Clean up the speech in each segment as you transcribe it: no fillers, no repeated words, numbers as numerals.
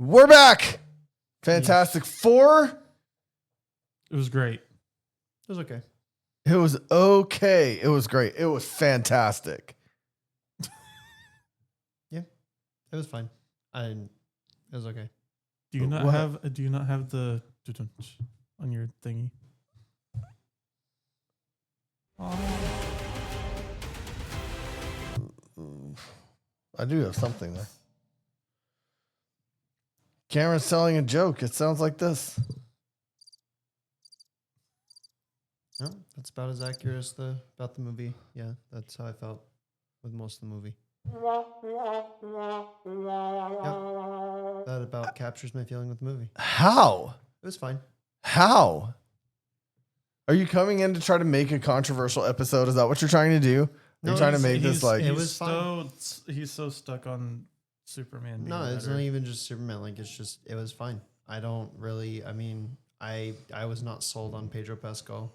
We're back. Fantastic Four. It was great. It was okay. It was okay. It was great. It was fantastic. It was fine. It was okay. Do you not What? have the on your thingy? I do have something there. Cameron's telling a joke. It sounds like this. No, that's about as accurate as about the movie. Yeah, that's how I felt with most of the movie. Yep. That about captures my feeling with the movie. How? It was fine. How? Are you coming in to try to make a controversial episode? Is that what you're trying to do? You're trying to make this like... It was fine. He's so stuck on Superman. being No, it's better. not even just Superman. Like, it's just, it was fine. I don't really, I mean, I was not sold on Pedro Pascal.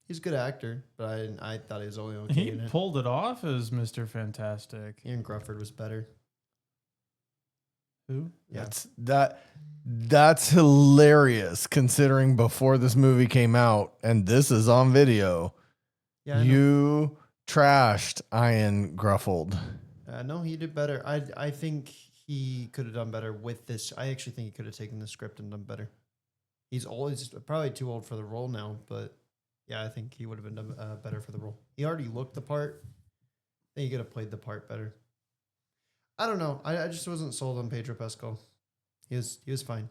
He's a good actor, but I thought he was only okay He in it. pulled it off as Mr. Fantastic. Ian Grufford was better. Who? Yeah. That's hilarious considering before this movie came out, and this is on video, Yeah, I know. you trashed Ian Grufford. No, he did better. I think he could have done better with this. I actually think he could have taken the script and done better. He's always probably too old for the role now, but yeah, I think he would have been done, better for the role. He already looked the part. I think he could have played the part better. I don't know. I just wasn't sold on Pedro Pascal. He was fine.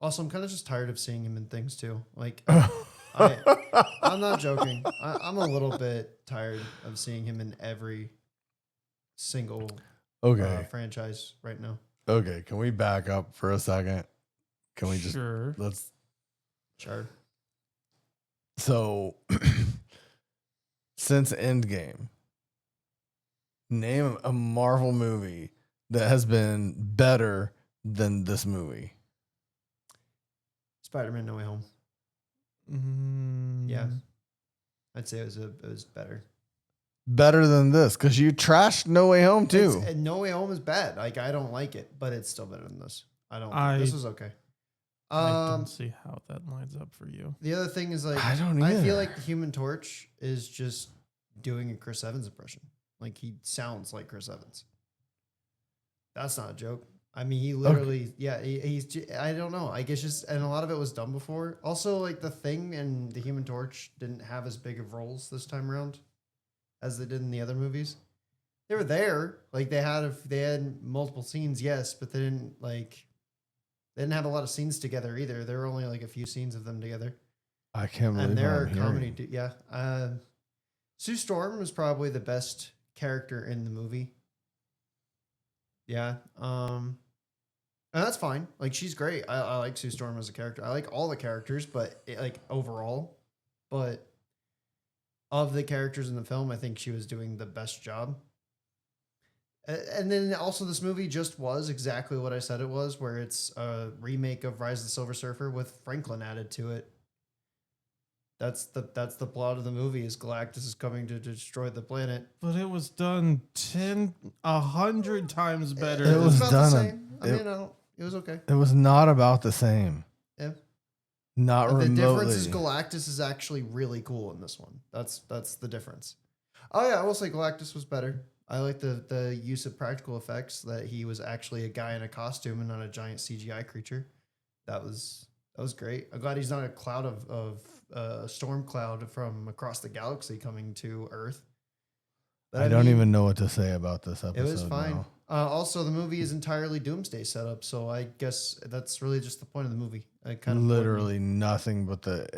Also, I'm kind of just tired of seeing him in things too. Like, I'm not joking. I'm a little bit tired of seeing him in every single Okay. franchise right now. Okay. Can we back up for a second? Can we just Sure. Sure. So since Endgame, name a Marvel movie that has been better than this movie. Spider-Man: No Way Home. Mm, Yeah, I'd say it was better. Better than this, because you trashed No Way Home too. And No Way Home is bad. Like, I don't like it, but it's still better than this. This was okay. I don't see how that lines up for you. The other thing is, like, I don't I either. feel like the Human Torch is just doing a Chris Evans impression. Like, he sounds like Chris Evans. That's not a joke. I mean, he literally, he's. I don't know. I guess just, and a lot of it was done before. Also, like, the Thing and the Human Torch didn't have as big of roles this time around as they did in the other movies. They were there, like they had multiple scenes, yes, but they didn't have a lot of scenes together either. There were only like a few scenes of them together. I can't believe And what their I'm hearing. comedy, yeah. Sue Storm was probably the best character in the movie. Yeah. And that's fine. Like, she's great. I like Sue Storm as a character. I like all the characters, but overall. But of the characters in the film, I think she was doing the best job. And then also, this movie just was exactly what I said it was, where it's a remake of Rise of the Silver Surfer with Franklin added to it. That's the plot of the movie, is Galactus is coming to destroy the planet. But it was done 100 times better. It was about done the a- same. It was okay. It was not about the same. Yeah. Not The remotely. difference is Galactus is actually really cool in this one. That's the difference. Oh yeah, I will say Galactus was better. I like the use of practical effects, that he was actually a guy in a costume and not a giant CGI creature. That was great. I'm glad he's not a cloud of storm cloud from across the galaxy coming to Earth. But I don't even know what to say about this episode. It was fine. now. Also, the movie is entirely Doomsday setup, so I guess that's really just the point of the movie. Literally nothing but the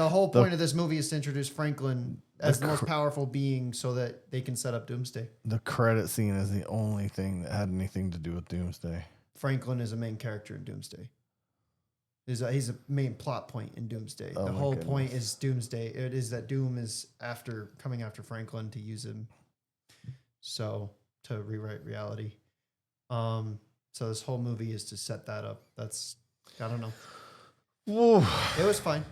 whole point of this movie is to introduce Franklin as the most powerful being, so that they can set up Doomsday. the credit scene is the only thing that had anything to do with Doomsday. Franklin is a main character in Doomsday. He's a main plot point in Doomsday. Oh The my whole goodness. point is Doomsday. It is that Doom is coming after Franklin to use him, so to rewrite reality. So this whole movie is to set that up. I don't know. Woo. It was fine.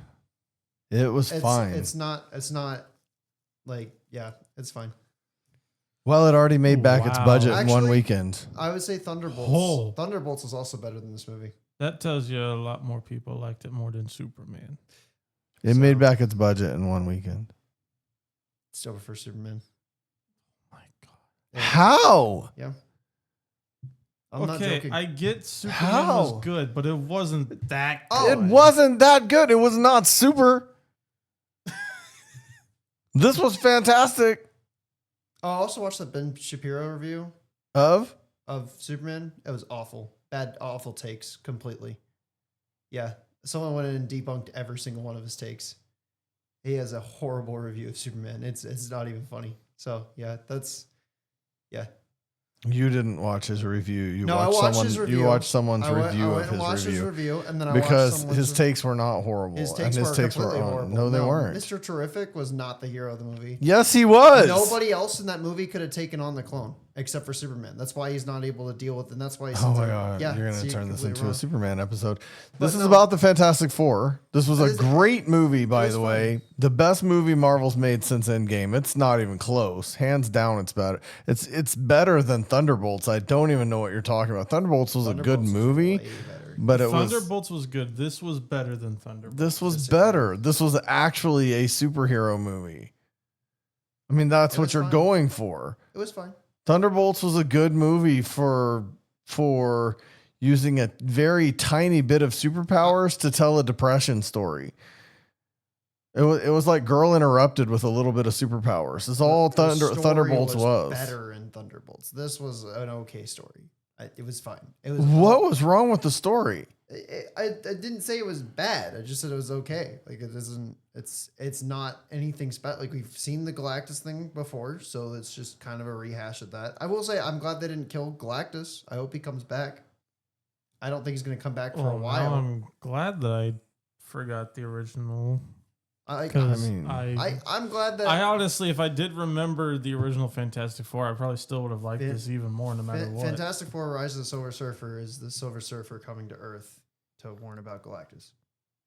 It was fine. It's not like, yeah, it's fine. Well, it already made back its Wow. budget in one Actually, weekend. I would say Thunderbolts. Oh. Thunderbolts is also better than this movie. That tells you a lot more people liked it more than Superman. It So- made back its budget in one weekend. Still prefer Superman. My God. Yeah. How? I'm not Okay, joking. I get Superman How? was good, but it wasn't that Oh, good. It wasn't that good. It was not super. This was fantastic. I also watched the Ben Shapiro review Of? of Superman. It was awful. Bad, awful takes completely. Yeah. Someone went in and debunked every single one of his takes. He has a horrible review of Superman. It's not even funny. So yeah, yeah. You didn't watch his review. You No, I watched watched someone. his You review. watched someone's I went review and of his watched his review review, and then I because watched someone's his takes were not horrible, His and takes his were takes were completely on. horrible. No, they weren't. Mr. Terrific was not the hero of the movie. Yes, he was. Nobody else in that movie could have taken on the clone except for Superman. That's why he's not able to deal with it. And that's why he's Oh my god! You're gonna see, turn this completely into wrong. a Superman episode. But This is no. about the Fantastic Four. This was It a is- great movie, by was the fun. way. The best movie Marvel's made since Endgame. It's not even close. Hands down, it's better. It's better than Thunderbolts. I don't even know what you're talking about. Thunderbolts was a good Thunderbolts was movie, way better. but it was. Thunderbolts was good. This was better than Thunderbolts. This was Disagree. better. This was actually a superhero movie. I mean, that's It what was you're fine. going for. It was fine. Thunderbolts was a good movie for using a very tiny bit of superpowers to tell a depression story. It was like Girl Interrupted with a little bit of superpowers. It's all The story Thunderbolts was. better in Thunderbolts. This was an okay story. It was fine. It was What was wrong with the story? I didn't say it was bad. I just said it was okay. Like it isn't. It's not anything special. Like we've seen the Galactus thing before, so it's just kind of a rehash of that. I will say I'm glad they didn't kill Galactus. I hope he comes back. I don't think he's going to come back for Well, a while. now I'm glad that I forgot the original. I Because mean, I'm glad that I honestly, if I did remember the original Fantastic Four, I probably still would have liked Fan- this even more, no matter what. Fantastic Four: Rise of the Silver Surfer is the Silver Surfer coming to Earth to warn about Galactus.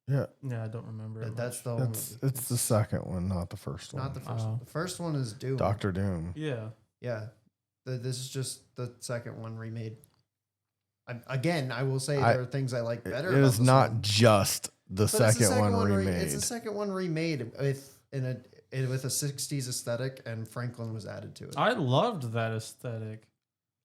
Yeah, Yeah, I don't remember. it That's much. the it's the second one, not the first one. not the first Oh. one. The first one is Doom. Doctor Doom. Yeah. Yeah, this is just the second one remade. Again, I will say I- there are things I like better. It about is this not one. just the But it's second one remade. It's the second one remade with a 60s aesthetic, and Franklin was added to it. I loved that aesthetic.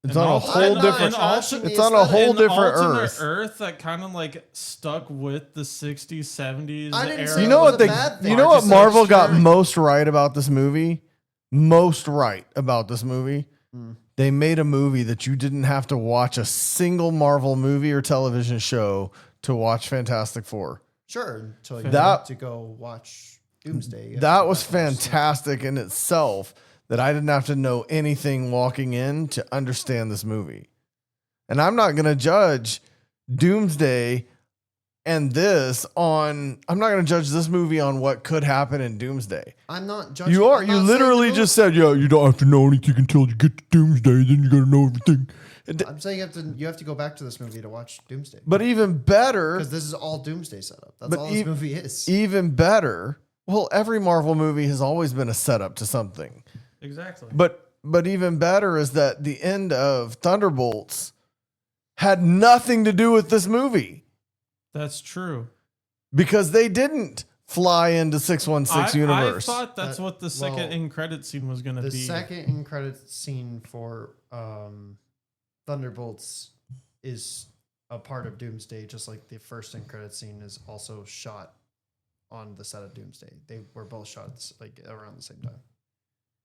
It's An on a al- whole I'm not different. trashing the It's on a aesthetic. whole An different alternate Earth. that kind of like stuck with the 60s, 70s. I didn't era. say You it know was what a they? bad thing. You know I what just said Marvel it's got true. most right about this movie? Most right about this movie. Hmm. They made a movie that you didn't have to watch a single Marvel movie or television show to watch Fantastic Four. Sure, until you That- have to go watch Doomsday. You have That to was go watch fantastic in itself. That I didn't have to know anything walking in to understand this movie. And I'm not going to judge Doomsday and this on. I'm not going to judge this movie on what could happen in Doomsday. I'm not judging. You are. I'm You not saying literally the just said, "Yeah, you don't have to know anything until you get to Doomsday. Then you got to know everything." I'm saying you have to go back to this movie to watch Doomsday. But even better, Because this is all Doomsday setup. That's But all this movie is. even better. Well, every Marvel movie has always been a setup to something. Exactly. But even better is that the end of Thunderbolts had nothing to do with this movie That's true. because they didn't fly into 616 universe. I thought that's That- what the second well, end credit scene was going to The be. second end credits scene for Thunderbolts is a part of Doomsday, just like the first end credits scene is also shot on the set of Doomsday. They were both shot like around the same time.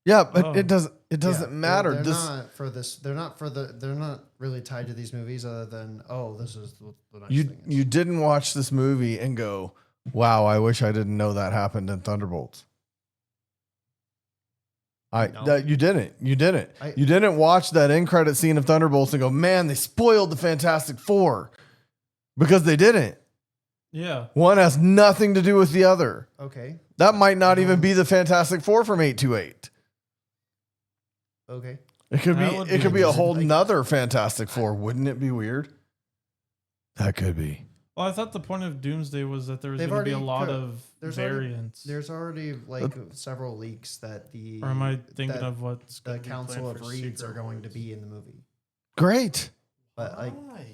Yeah, but Oh. it doesn't Yeah, matter. They're This not for this. They're not really tied to these movies other than this is the nice you thing. is. you didn't watch this movie and go, "Wow, I wish I didn't know that happened in Thunderbolts." No. You didn't. You I- didn't watch that end credit scene of Thunderbolts and go, "Man, they spoiled the Fantastic Four," because they didn't. Yeah. One has nothing to do with the other. Okay. That might not even be the Fantastic Four from 828. Okay. It could That be. would It be could be a interesting. whole Like- nother Fantastic Four. Wouldn't it be weird? That could be. Well, I thought the point of Doomsday was that there was They've going to be a already lot co- of there's variants. There's already like several leaks that Or am I thinking that of what's the gonna be Council planned of for Reeds Secret are going to Wars? be in the movie. Great. But like, Why?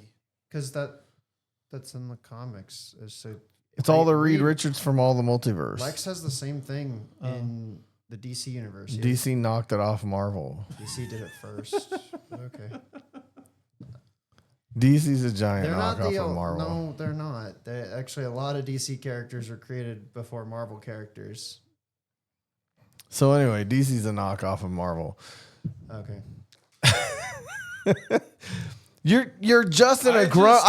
because that's in the comics. So It's all the Reed Richards from all the multiverse. Lex has the same thing Oh. in the DC universe. Yeah. DC knocked it off Marvel. DC did it first. Okay. DC's a giant They're not knockoff the of Marvel. No, they're not. Actually, a lot of DC characters were created before Marvel characters. So anyway, DC's a knockoff of Marvel. Okay. You're just in a I grump. just-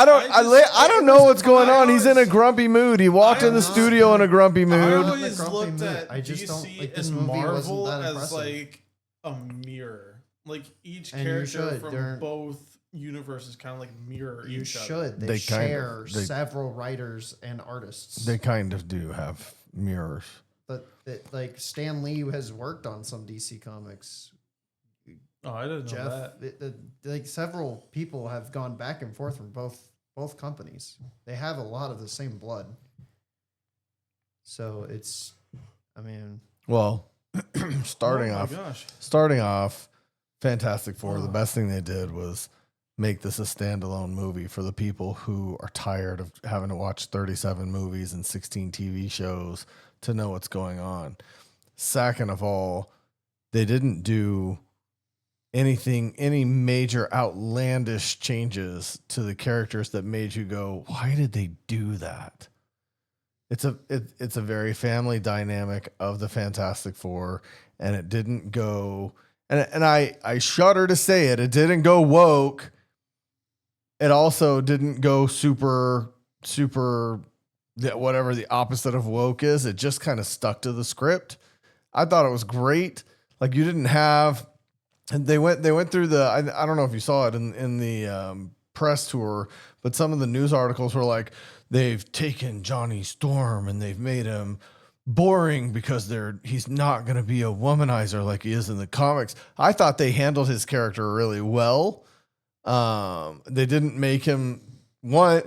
I don't know what's going on. He's in a grumpy mood. He walked I in the am not- studio in a grumpy I mood. always grumpy looked mood. at I just don't- DC like, this and movie wasn't Marvel that as impressive. like a mirror. Like each And you character should. from They're- both universes kind of like mirror You each other. should. They, They kind of- share they- several writers and artists. They kind of do have mirrors. But like Stan Lee has worked on some DC comics. Oh, I didn't know Jeff, that. like several people have gone back and forth from both companies. They have a lot of the same blood. So it's, I mean, Well, Oh starting my off, gosh. Fantastic Four. The Oh. best thing they did was make this a standalone movie for the people who are tired of having to watch 37 movies and 16 TV shows to know what's going on. Second of all, they didn't do any major outlandish changes to the characters that made you go, why did they do that? It's a very family dynamic of the Fantastic Four, and it didn't go, and I shudder to say it didn't go woke. It also didn't go super whatever the opposite of woke is. It just kind of stuck to the script. I thought it was great. Like you didn't have, and they went through the, I don't know if you saw it in the press tour, but some of the news articles were like, they've taken Johnny Storm and they've made him boring because he's not going to be a womanizer like he is in the comics. I thought they handled his character really well. They didn't make him they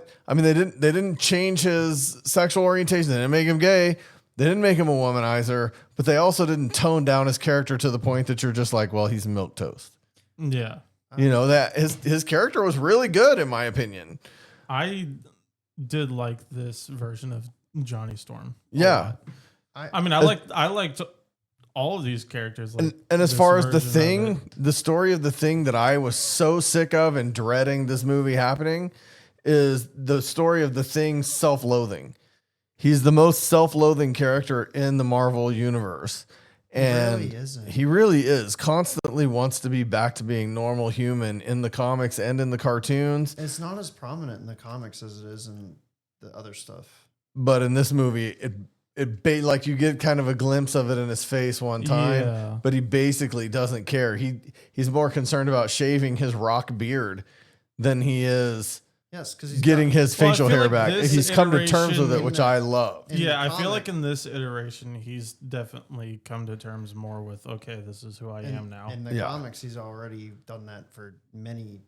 didn't change his sexual orientation. They didn't make him gay. They didn't make him a womanizer, but they also didn't tone down his character to the point that you're just like, well, he's milk toast. Yeah. You know, that his character was really good in my opinion. I did like this version of Johnny Storm. Yeah. I mean, I liked all of these characters. Like And as this far as the version of Thing, it. the story of the Thing that I was so sick of and dreading this movie happening is the story of the Thing's self-loathing. He's the most self-loathing character in the Marvel universe. And really isn't. he really is. Constantly wants to be back to being normal human in the comics and in the cartoons. It's not as prominent in the comics as it is in the other stuff. But in this movie, like you get kind of a glimpse of it in his face one time, Yeah. but he basically doesn't care. He's more concerned about shaving his rock beard than he is Yes, because he's getting his Well, I facial feel hair like back. this He's come to terms with it, iteration which in I love. in the Yeah, I feel like comic- in this iteration, he's definitely come to terms more with, okay, this is who I am now. In the Yeah. comics, he's already done that for many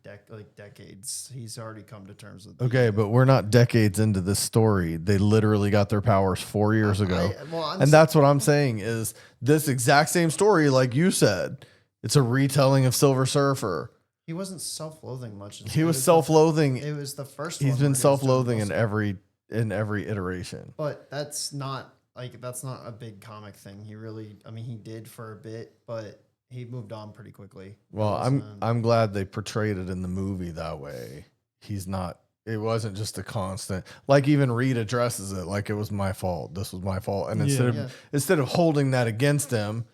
decades. He's already come to terms with. Okay, but we're not decades into this story. They literally got their powers 4 years ago. And that's what I'm saying is this exact same story, like you said, it's a retelling of Silver Surfer. he wasn't self-loathing much. He was self-loathing. It was the first. He's one been where he was self-loathing doing in every iteration. But that's not a big comic thing. He did for a bit, but he moved on pretty quickly. Well, It wasn't- I'm glad they portrayed it in the movie that way. He's not. It wasn't just a constant. Like even Reed addresses it like it was my fault. This was my fault. And Yeah. instead of holding that against him,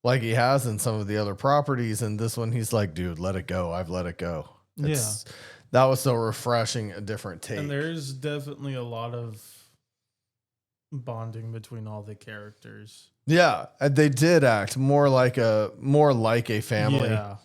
like he has in some of the other properties, and this one he's like, dude, let it go. I've let it go. That was so refreshing. A different take. And there's definitely a lot of bonding between all the characters. Yeah, they did act more like a family. Yeah.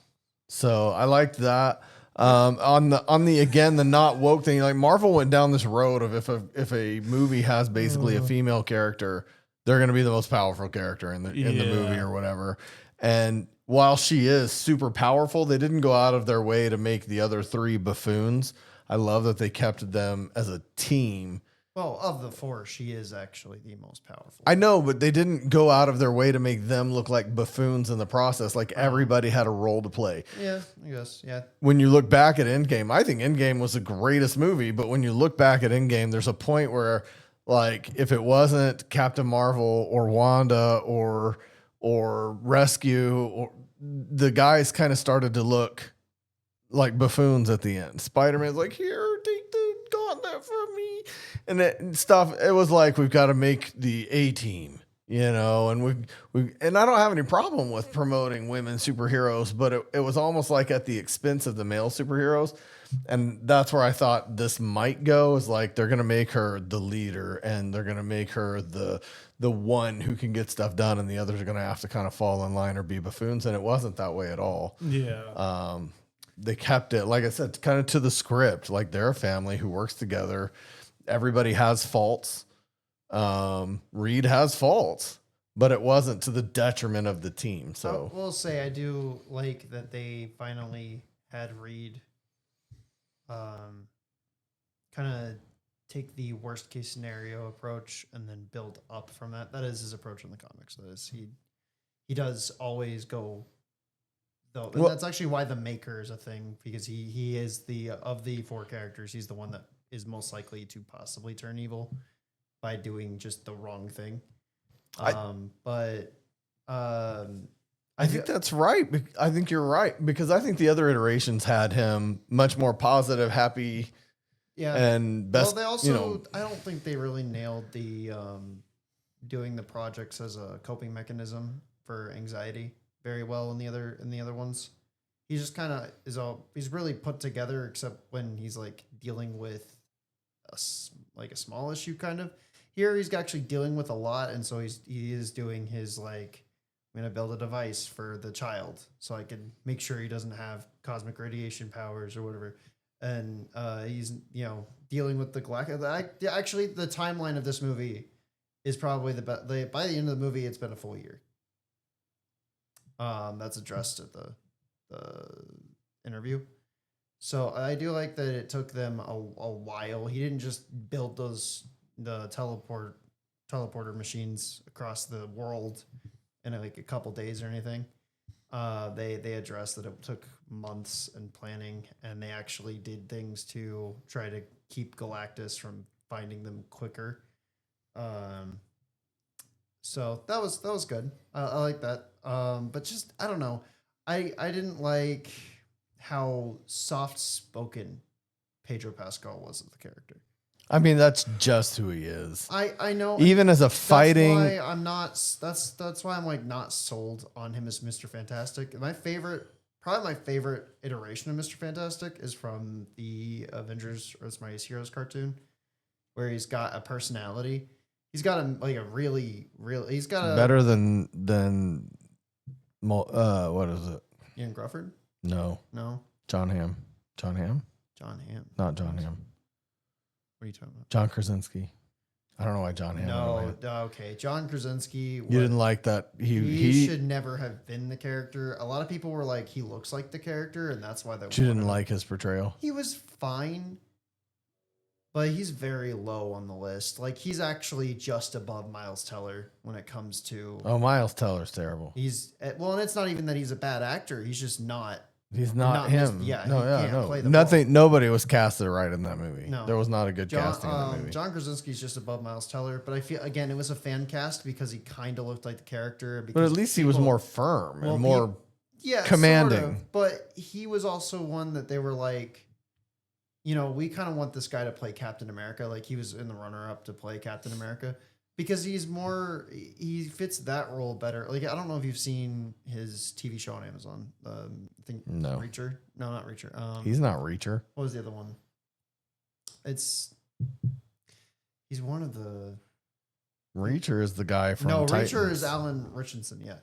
So I liked that. On the again the not woke thing, like Marvel went down this road of if a movie has basically a female character, they're going to be the most powerful character in the movie or whatever. And while she is super powerful, they didn't go out of their way to make the other three buffoons. I love that they kept them as a team. Well, of the four, she is actually the most powerful. I know, but they didn't go out of their way to make them look like buffoons in the process. Like everybody had a role to play. Yeah, I guess. Yeah. When you look back at Endgame, I think Endgame was the greatest movie. But when you look back at Endgame, there's a point where, like, if it wasn't Captain Marvel or Wanda or Rescue, or the guys kind of started to look like buffoons at the end. Spider-Man's like, here, take the gauntlet from me. And stuff. It was like, we've got to make the A team, you know, and and I don't have any problem with promoting women superheroes, but it was almost like at the expense of the male superheroes. And that's where I thought this might go, is like, they're going to make her the leader and they're going to make her the one who can get stuff done. And the others are going to have to kind of fall in line or be buffoons. And it wasn't that way at all. Yeah. They kept it, like I said, kind of to the script. Like, they're a family who works together. Everybody has faults. Reed has faults, but it wasn't to the detriment of the team. So I will say I do like that they finally had Reed kind of take the worst case scenario approach and then build up from that. That is his approach in the comics. That is, he does always go though. And Well- that's actually why the Maker is a thing, because he is of the four characters, he's the one that is most likely to possibly turn evil by doing just the wrong thing. I think that's right. I think you're right, because I think the other iterations had him much more positive, happy, yeah. and best. Well, they also, you know, I don't think they really nailed the doing the projects as a coping mechanism for anxiety very well in the other ones. He just kind of he's really put together, except when he's like dealing with a small issue kind of. Here he's actually dealing with a lot, and so he is doing his like, I'm gonna build a device for the child so I can make sure he doesn't have cosmic radiation powers or whatever. And he's dealing with the Galactic. Actually, the timeline of this movie is probably the best. By the end of the movie, it's been a full year. That's addressed at the interview. So I do like that it took them a while. He didn't just build the teleporter machines across the world in like a couple days or anything. They addressed that it took months and planning, and they actually did things to try to keep Galactus from finding them quicker. So that was good. I like that. But just, I don't know. I didn't like how soft spoken Pedro Pascal was of the character. I mean, that's just who he is. I know. Even as a fighting, That's why I'm not. That's why I'm like not sold on him as Mr. Fantastic. Probably my favorite iteration of Mr. Fantastic is from the Avengers Earth's Mightiest Heroes cartoon, where he's got a personality. He's got a really. He's got a better than what is it? Ian Crawford. No, No, John Hamm. John Hamm? John Hamm. Not John Hamm. What are you talking about? John Krasinski. I don't know why John Hamm. No, okay. John Krasinski. You didn't like that. He should never have been the character. A lot of people were like, he looks like the character, and that's why they. You didn't like his portrayal. He was fine, but he's very low on the list. Like, he's actually just above Miles Teller when it comes to. Oh, Miles Teller's terrible. And it's not even that he's a bad actor. He's just not. He's not him. Yeah, no, he yeah, can't no. play the Nothing. Nobody was casted right in that movie. No. There was not a good casting in that movie. John Krasinski's just above Miles Teller, but I feel again it was a fan cast because he kind of looked like the character. But Because at least he was more firm and more. Yeah, commanding. sort of, but he was also one that they were like, we kind of want this guy to play Captain America. Like, he was in the runner-up to play Captain America because he fits that role better. Like, I don't know if you've seen his TV show on Amazon. I think No. Reacher. No, not Reacher. He's not Reacher. What was the other one? He's one of the. Reacher is the guy from. No, Titans. Reacher is Alan Richardson. Yeah.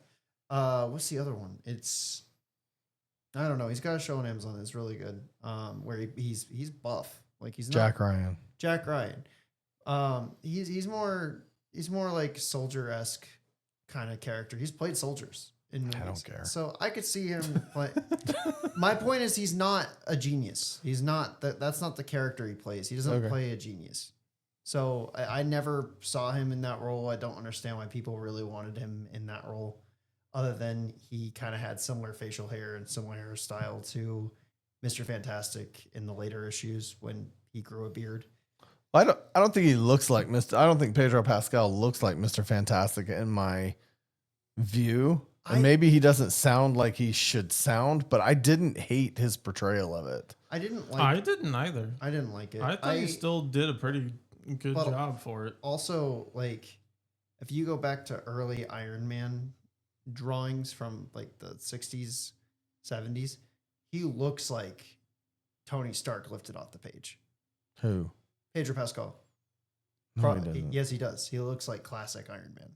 What's the other one? I don't know. He's got a show on Amazon that's really good. Where he's buff. Like, he's not Jack Ryan. Jack Ryan. He's more like soldier-esque kind of character. He's played soldiers. in movies. I don't care. So I could see him play. My point is, he's not a genius. He's not that's not the character he plays. He doesn't Okay. play a genius. So I never saw him in that role. I don't understand why people really wanted him in that role, other than he kind of had similar facial hair and similar hairstyle to Mr. Fantastic in the later issues when he grew a beard. I don't think he looks like Mr. I don't think Pedro Pascal looks like Mr. Fantastic in my view. And maybe he doesn't sound like he should sound, but I didn't hate his portrayal of it. I didn't like. I didn't either. I didn't like it. I thought he still did a pretty good But- job for it. Also, like, if you go back to early Iron Man drawings from like the 60s, 70s, he looks like Tony Stark lifted off the page. Who? Pedro Pascal. No, he doesn't. Yes, he does. He looks like classic Iron Man.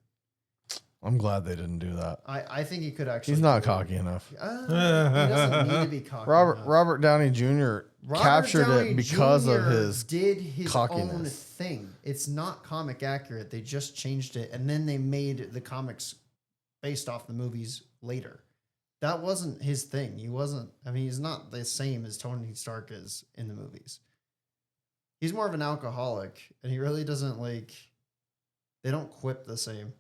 I'm glad they didn't do that. I think he could actually. He's not do it. cocky enough. He doesn't need to be cocky. enough. Robert Downey Jr. captured Downey it because of Jr. his did his own cockiness. thing. It's not comic accurate. They just changed it, and then they made the comics based off the movies later. That wasn't his thing. He wasn't. I mean, he's not the same as Tony Stark is in the movies. He's more of an alcoholic, and he really doesn't like. They don't quip the same.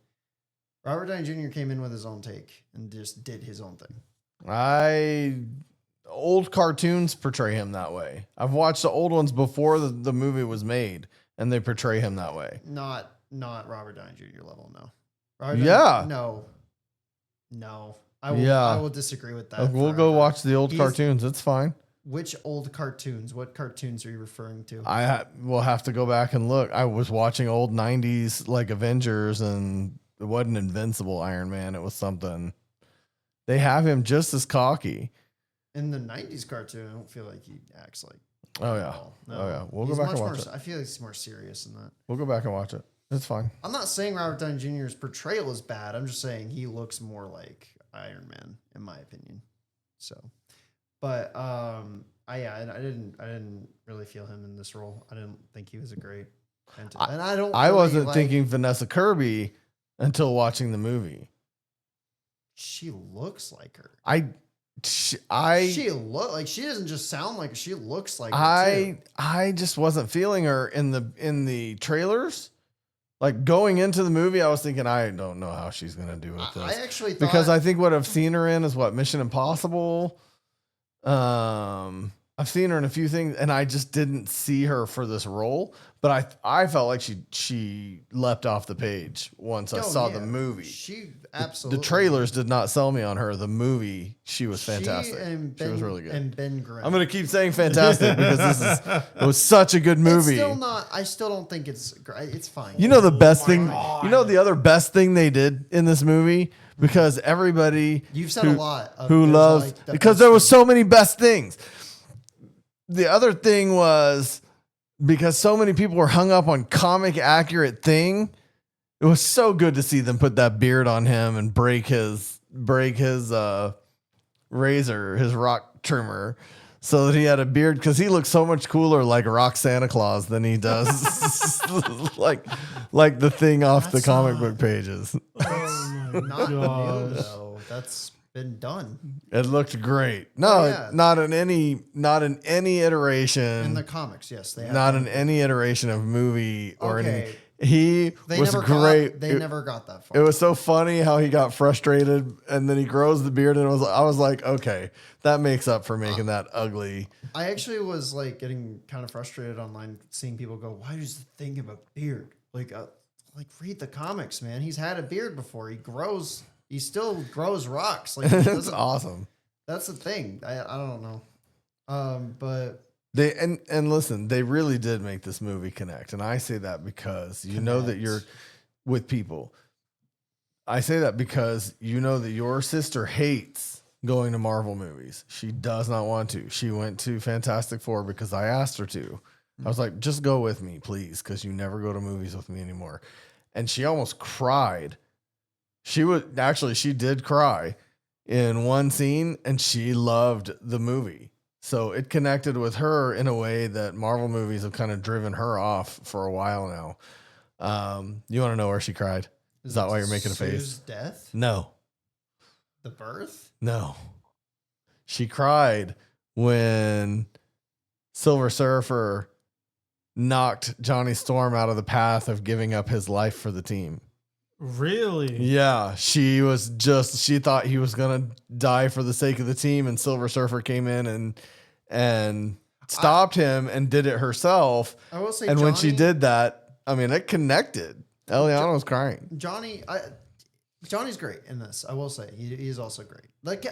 Robert Downey Jr. came in with his own take and just did his own thing. Old cartoons portray him that way. I've watched the old ones before the movie was made, and they portray him that way. Not Robert Downey Jr. level, no. Robert Yeah. No. Yeah. I will disagree with that. We'll go forever. watch the old He's- cartoons. It's fine. Which old cartoons? What cartoons are you referring to? Will have to go back and look. I was watching old 90s like Avengers, and it wasn't Invincible Iron Man. It was something. They have him just as cocky. In the 90s cartoon, I don't feel like he acts like. Oh, yeah. No. Oh, yeah. We'll go He's back and much watch more, it. I feel like he's more serious than that. We'll go back and watch it. It's fine. I'm not saying Robert Downey Jr.'s portrayal is bad. I'm just saying he looks more like Iron Man, in my opinion. So, but I didn't really feel him in this role. I didn't think he was a great. And I don't. I really wasn't like- thinking Vanessa Kirby until watching the movie. She looks like her. She look like she doesn't just sound like her. She looks like her too. I just wasn't feeling her in the trailers. Like going into the movie, I was thinking, I don't know how she's gonna do with this. I actually thought because I think what I've seen her in is what Mission Impossible. I've seen her in a few things, and I just didn't see her for this role. But I felt like she leapt off the page once I saw the movie. She absolutely. The trailers did not sell me on her. The movie, she was fantastic. She was really good. And Ben Grimm. I'm gonna keep saying fantastic because it was such a good movie. It's still not. I still don't think it's great. It's fine. You know the best thing. God. You know the other best thing they did in this movie, because everybody You've said a lot. who there's loves like the because best there was thing. so many best things. The other thing was because so many people were hung up on comic accurate thing. It was so good to see them put that beard on him and break his razor, his rock trimmer, so that he had a beard, because he looks so much cooler like Rock Santa Claus than he does like the thing off the That's comic not- book pages. Oh my Not new gosh. though. That's been done It looked great. No, yeah. not in any iteration. in the comics. Yes, they have. Not done. in any iteration of movie or Okay. anything. He They was never great. Got, they never got that far. It was so funny how he got frustrated and then he grows the beard, and I was like, okay, that makes up for making that ugly. I actually was like getting kind of frustrated online, seeing people go, "Why does the thing have a beard?" Like read the comics, man. He's had a beard before. He still grows rocks. Like it It's doesn't- awesome. That's the thing. I don't know. But They and listen, they really did make this movie connect, and I say that because you know that you're with people. I say that because you know that your sister hates going to Marvel movies. She does not want to. She went to Fantastic Four because I asked her to. I was like, just go with me, please, because you never go to movies with me anymore. And she almost cried. She did cry in one scene, and she loved the movie. So it connected with her in a way that Marvel movies have kind of driven her off for a while now. You want to know where she cried? Is that why you're making a face? Sue's death? No. The birth? No. She cried when Silver Surfer knocked Johnny Storm out of the path of giving up his life for the team. Really? Yeah, she thought he was gonna die for the sake of the team, and Silver Surfer came in and stopped him and did it herself. I will say, And when she Johnny- did that, I mean, it connected. Eliana was crying. Johnny's great in this. I will say he is also great. Like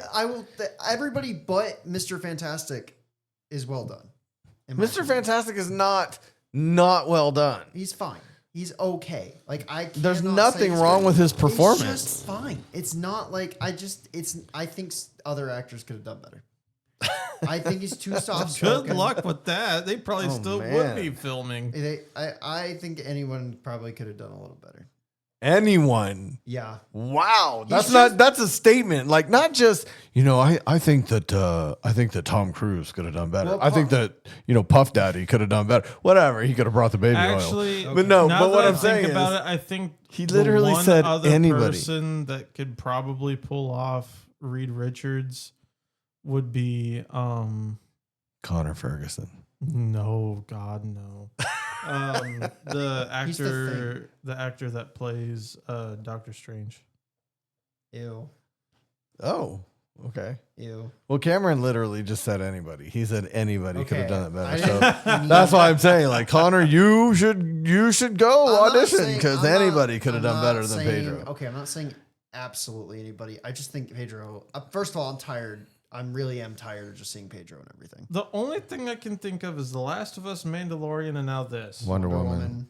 everybody but Mr. Fantastic is well done. in my Mr. opinion. Fantastic is not well done. He's fine. He's okay. Like There's cannot nothing say he's wrong great. with his It's performance. just fine. It's not like I think other actors could have done better. I think he's too soft. Good luck with that. They probably Oh, still man. would be filming. I think anyone probably could have done a little better. Anyone. Yeah. Wow. He's That's a statement. Like, not just, I think that Tom Cruise could have done better. Well, I think that, Puff Daddy could have done better. Whatever. He could have brought the baby Actually, oil. But no, now but that what I I'm saying think about is it, I think he the literally one said other anybody. person that could probably pull off Reed Richards would be Connor Ferguson. no, God, no. The He's the actor that plays Doctor Strange. Ew. Oh, okay. Ew. Well, Cameron literally just said anybody. He said anybody could have Okay. done it I better. So didn't- that's why I'm saying, like, Connor, you should go I'm not audition saying- because I'm not- anybody could have I'm done not better than saying- Pedro. Okay, I'm not saying absolutely anybody. I just think Pedro. First of all, I'm tired. I really am tired of just seeing Pedro and everything. The only thing I can think of is The Last of Us, Mandalorian, and now this. Wonder Woman.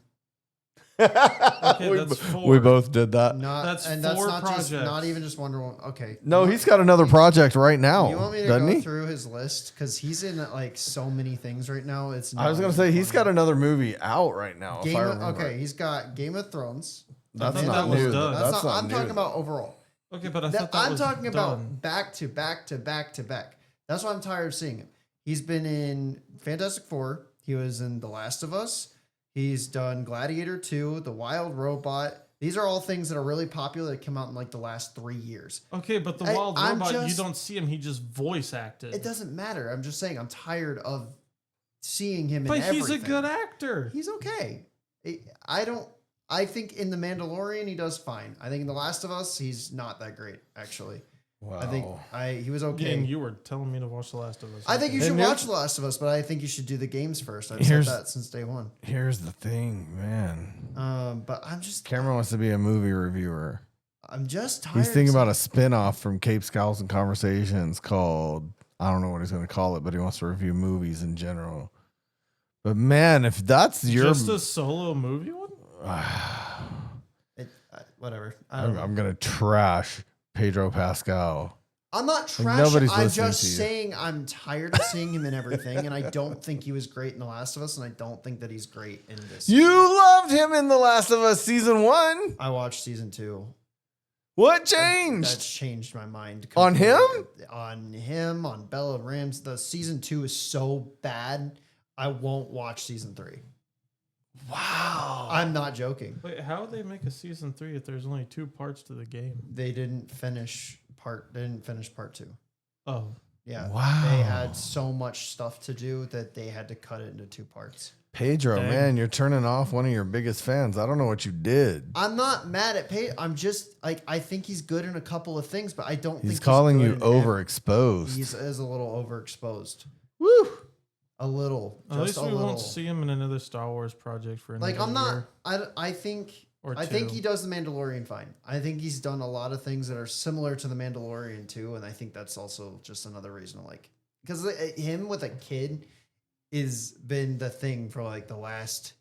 Okay, we, that's b- four. we both did that. Not That's and that's four not just projects. not even just Wonder Woman. Okay. No, You he's got another project right now, You want me to doesn't go he? through his list because he's in like so many things right now. It's. I was not gonna say even he's got funny. another movie out right now. If I remember. Okay, he's got Game of Thrones. That's thought not that was new. done. That's not I'm new. talking about overall. Okay, but I thought that I'm was talking done. about back to back to back to back. That's why I'm tired of seeing him. He's been in Fantastic Four. He was in The Last of Us. He's done Gladiator 2, The Wild Robot. These are all things that are really popular that come out in like the last 3 years. Okay, but the I- Wild I'm Robot, you just- don't see him. He just voice acted. It doesn't matter. I'm just saying I'm tired of seeing him in But everything. he's a good actor. He's okay. I think in The Mandalorian he does fine. I think in The Last of Us he's not that great actually. Wow. I think he was okay. Again, you were telling me to watch The Last of Us. I think you And should here's- watch The Last of Us, but I think you should do the games first. I've Here's- said that since day one. Here's the thing, man. But I'm just Cameron wants to be a movie reviewer. tired. He's thinking of about a spin-off from Cape Scowls and Conversations called, I don't know what he's going to call it, but he wants to review movies in general. But man, if that's your... just a solo movie one. whatever. I don't know. I'm going to trash Pedro Pascal. I'm not Like, trashing. nobody's I'm listening just to you. saying I'm tired of seeing him in everything, and I don't think he was great in The Last of Us, and I don't think that he's great in this. You loved him in The Last of Us Season 1. I watched season 2. What That's changed? changed my mind. On him? completely. On him, on Bella Ramsey. The season 2 is so bad, I won't watch season 3. Wow. I'm not joking. Wait, how would they make a season 3 if there's only 2 parts to the game? They didn't finish part 2. Oh, Yeah. Wow. They had so much stuff to do that they had to cut it into 2 parts. Pedro, Dang. man, you're turning off one of your biggest fans. I don't know what you did. I'm not mad at Peyton. I'm just like I think he's good in a couple of things, but I don't think He's calling good you in every- overexposed. He's is a little overexposed. Woo. A little. at Just least a we little. won't see him in another Star Wars project for another Like I'm not. year I think. or I think two. he does the Mandalorian fine. I think he's done a lot of things that are similar to the Mandalorian too, and I think that's also just another reason to like because him with a kid is been the thing for like the last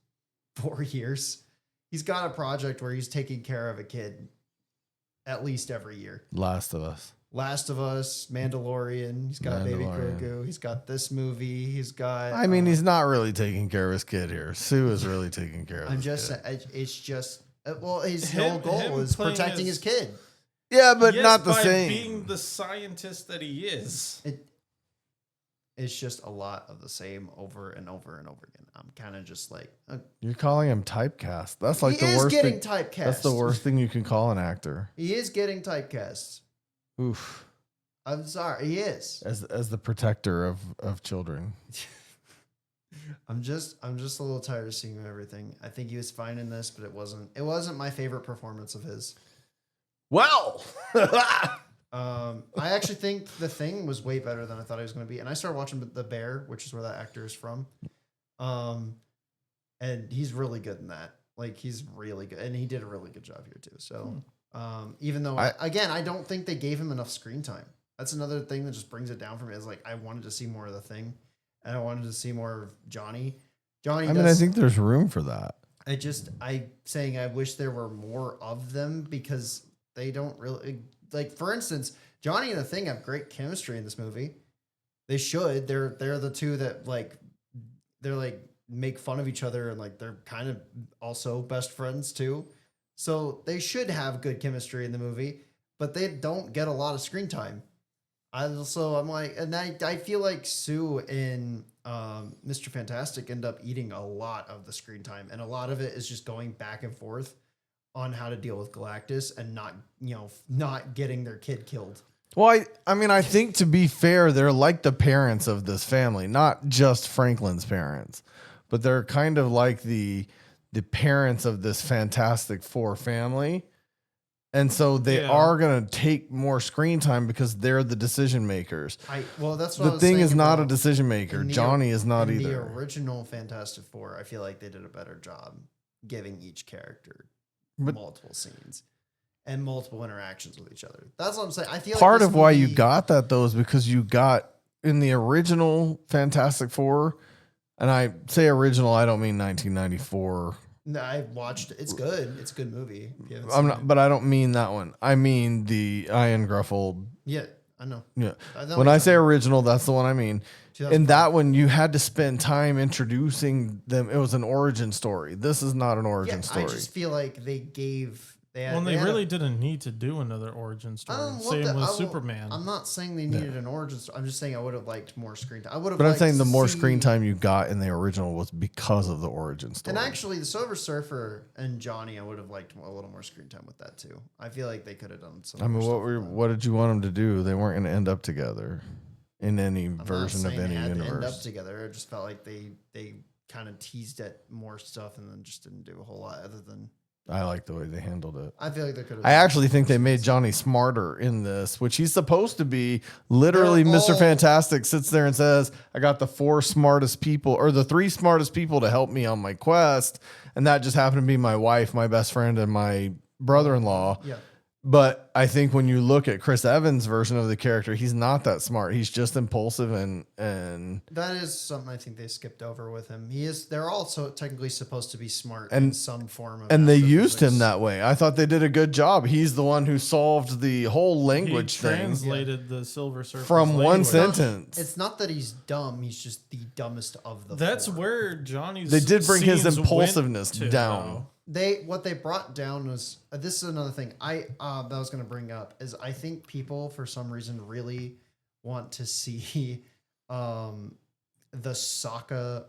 4 years. He's got a project where he's taking care of a kid at least every year. Last of Us. Last of Us, Mandalorian. He's got Baby Mandalorian. Grogu. He's got this movie. He's got. I mean, he's not really taking care of his kid here. Sue is really taking care of I'm his just. kid. It's just. Well, his Him- whole goal him is playing protecting his- his kid. Yeah, but Yes, not the by same. being the scientist that he is. It's just a lot of the same over and over and over again. I'm kind of just like You're calling him typecast. That's like he the is worst getting thing. typecast. That's the worst thing you can call an actor. He is getting typecast. Oof. I'm sorry, he is. As the protector of children. I'm just a little tired of seeing everything. I think he was fine in this, but it wasn't my favorite performance of his. Well, I actually think The Thing was way better than I thought it was going to be. And I started watching The Bear, which is where that actor is from. And he's really good in that. Like, he's really good. And he did a really good job here, too. So, even though, I don't think they gave him enough screen time. That's another thing that just brings it down for me. Is like, I wanted to see more of The Thing. And I wanted to see more of Johnny. I think there's room for that. I wish there were more of them because they don't really, like, for instance, Johnny and The Thing have great chemistry in this movie. They should. They're the two that they're make fun of each other, and like they're kind of also best friends too. So they should have good chemistry in the movie, but they don't get a lot of screen time. I feel like Sue and Mr. Fantastic end up eating a lot of the screen time, and a lot of it is just going back and forth on how to deal with Galactus and not getting their kid killed. Well, I think, to be fair, they're like the parents of this family, not just Franklin's parents, but they're kind of like the parents of this Fantastic Four family. And so they are going to take more screen time because they're the decision makers. That's what The Thing is not a decision maker. Johnny is not either. The original Fantastic Four, I feel like they did a better job giving each character multiple scenes and multiple interactions with each other. That's what I'm saying. I feel part of why you got that, though, is because you got in the original Fantastic Four, and I say original, I don't mean 1994. No, I watched it. It's good. It's a good movie. But I don't mean that one. I mean the Ian Gruffold. Yeah, I know. Yeah. When I say original, that's the one I mean. In that one, you had to spend time introducing them. It was an origin story. This is not an origin story. I just feel like they really didn't need to do another origin story. Same with Superman. I'm not saying they needed an origin story. I'm just saying I would have liked more screen time. But I'm saying the more screen time you got in the original was because of the origin story. And actually, the Silver Surfer and Johnny, I would have liked a little more screen time with that too. I feel like they could have done some. What did you want them to do? They weren't going to end up together in any version of any universe. End up together. It just felt like they kind of teased at more stuff and then just didn't do a whole lot other than. I like the way they handled it. I feel like they could have. I actually think they made Johnny smarter in this, which he's supposed to be. Literally, Mr. Fantastic sits there and says, I got the 4 smartest people or the 3 smartest people to help me on my quest. And that just happened to be my wife, my best friend, and my brother-in-law. Yeah. But I think when you look at Chris Evans' version of the character, he's not that smart. He's just impulsive and that is something I think they skipped over with him. They're also technically supposed to be smart in some form of, and they used him that way. I thought they did a good job. He's the one who solved the whole language thing. Translated the Silver Surfer from one sentence. It's not that he's dumb. He's just the dumbest of the. That's 4. where Johnny's. They did bring his scenes impulsiveness went to, down. What they brought down was this is another thing that I was going to bring up is I think people for some reason really want to see the Sokka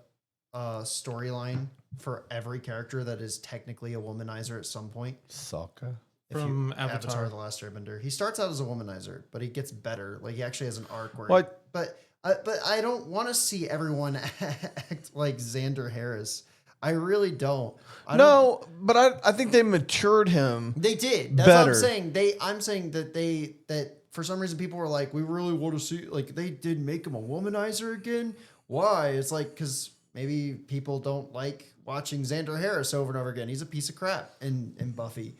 storyline for every character that is technically a womanizer at some point. Sokka from Avatar: The Last Airbender. He starts out as a womanizer, but he gets better. Like he actually has an arc where. What? But I don't want to see everyone act like Xander Harris. I really don't. But I think they matured him. They did. That's better. what I'm saying. I'm saying that for some reason people were like, we really want to see, like, they did make him a womanizer again. Why? It's like, because maybe people don't like watching Xander Harris over and over again. He's a piece of crap in Buffy.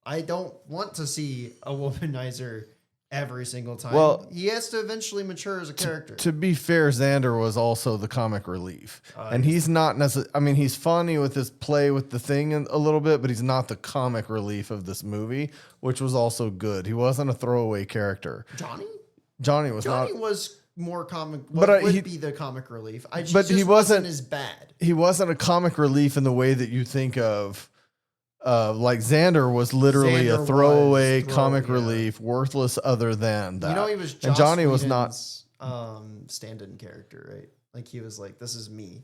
I don't want to see a womanizer every single time. Well, he has to eventually mature as a character. To be fair, Xander was also the comic relief. And he's not necessarily, I mean, he's funny with his play with the Thing a little bit, but he's not the comic relief of this movie, which was also good. He wasn't a throwaway character. Johnny was more comic, would be the comic relief. He wasn't as bad. He wasn't a comic relief in the way that you think of. Like Xander was literally a throwaway comic relief, worthless other than that. He was Joss and Johnny Whedon's, was not stand-in character, right? Like he was like, this is me.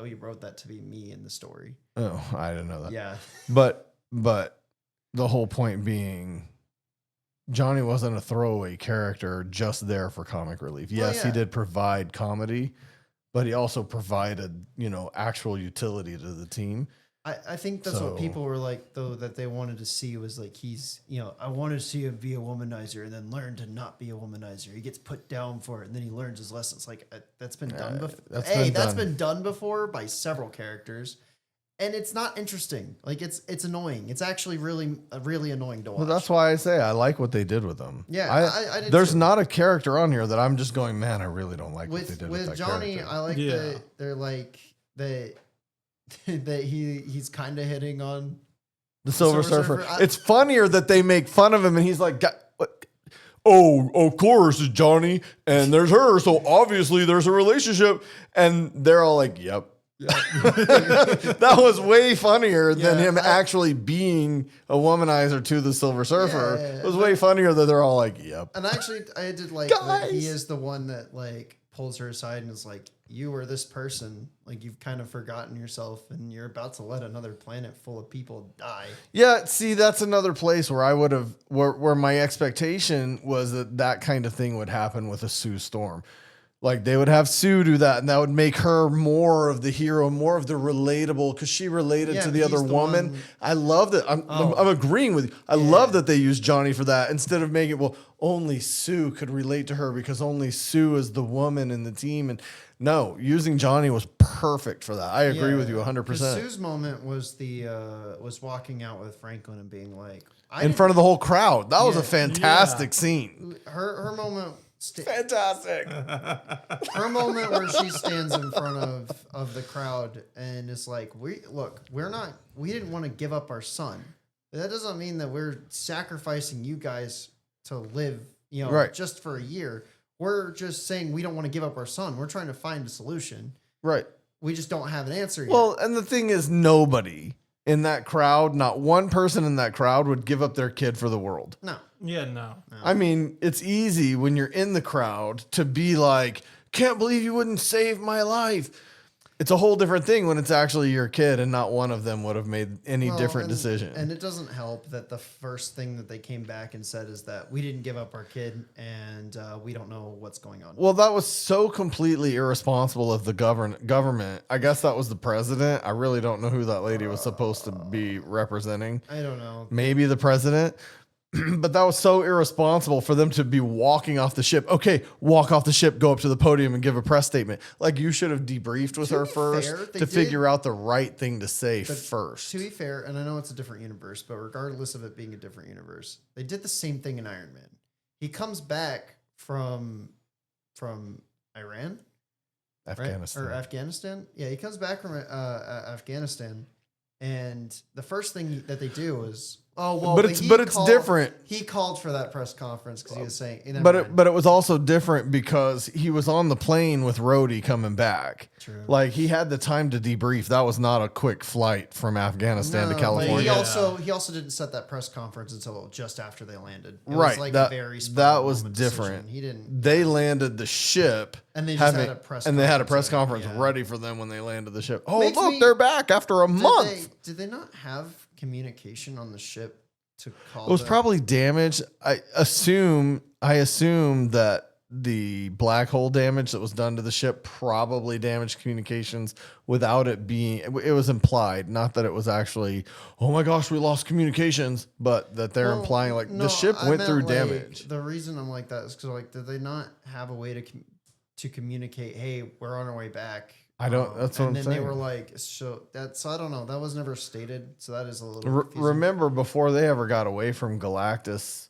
He wrote that to be me in the story. Oh, I didn't know that. Yeah. But the whole point being Johnny wasn't a throwaway character just there for comic relief. Yes, he yeah. did provide comedy, but he also provided, actual utility to the team. I think that's what So- people were like, though, that they wanted to see was like he's, I wanted to see him be a womanizer and then learn to not be a womanizer. He gets put down for it and then he learns his lessons. Like that's been done before. That's been done before by several characters, and it's not interesting. Like it's annoying. It's actually really annoying to watch. Well, that's why I say I like what they did with them. Yeah, I did There's too. not a character on here that I'm just going, man, I really don't like what they did with that Johnny. character. I like Yeah. that they're like that that he's kind of hitting on. The Silver Silver Surfer. Surfer, It's funnier that they make fun of him and he's like, what? Oh, of course, it's Johnny and there's her. So obviously there's a relationship. And they're all like, yep. That was way funnier than Yeah, him actually being a womanizer to the Silver Surfer. Yeah, It was way funnier that they're all like, yep. And actually, I did like that he Guys! is the one that like pulls her aside and is like, "You are this person. Like you've kind of forgotten yourself, and you're about to let another planet full of people die." Yeah, see, that's another place where I would have, where my expectation was that kind of thing would happen with a Sue Storm. Like they would have Sue do that, and that would make her more of the hero, more of the relatable, because she related Yeah, to the he's other the woman. one- I love that. I'm agreeing with you. I love that they used Johnny for that instead of making it, well, only Sue could relate to her because only Sue is the woman in the team. And no, using Johnny was perfect for that. I agree with you 100%. Sue's moment was was walking out with Franklin and being like, In front of the whole crowd. That was a Yeah. fantastic scene. her moment. Fantastic. Her moment where she stands in front of the crowd and is like, we didn't want to give up our son. But that doesn't mean that we're sacrificing you guys to live, Right. just for a year. We're just saying we don't want to give up our son. We're trying to find a solution. Right. We just don't have an answer yet. Well, and the thing is, nobody in that crowd, not one person in that crowd would give up their kid for the world. No. Yeah, no. I mean, it's easy when you're in the crowd to be like, can't believe you wouldn't save my life. It's a whole different thing when it's actually your kid and not one of them would have made any Well, different and- decision. And it doesn't help that the first thing that they came back and said is that we didn't give up our kid and we don't know what's going on. Well, that was so completely irresponsible of the government. I guess that was the president. I really don't know who that lady was supposed to be representing. I don't know. Maybe the president. But that was so irresponsible for them to be walking off the ship. Okay, walk off the ship, go up to the podium and give a press statement. Like you should have debriefed with To her be first fair, they to did- figure out the right thing to say But first. To be fair, and I know it's a different universe, but regardless of it being a different universe, they did the same thing in Iron Man. He comes back from Iran, Afghanistan. right? Or Afghanistan. Yeah, he comes back from Afghanistan, and the first thing that they do is But it's different. He called for that press conference because he was saying, But it was also different because he was on the plane with Rhodey coming back. True. Like he had the time to debrief. That was not a quick flight from Afghanistan to No, California. but he also didn't set that press conference until just after they landed. It Right, was like that- a very spur that of the was moment different. decision. He didn't. They landed the ship And they just had a press and they had a press conference, conference yeah. ready for them when they landed the ship. Oh, Makes look, me- they're back after a month. Did they not have communication on the ship to call? It was probably damaged. I assume that the black hole damage that was done to the ship probably damaged communications without it being, it was implied, not that it was actually, oh my gosh, we lost communications, but that they're implying like the ship went through damage. The reason I'm like that is because did they not have a way to communicate? Hey, we're on our way back. I don't- that's what and I'm then they saying. were like, so I don't know. That was never stated, so that is a little. confusing. Remember before they ever got away from Galactus,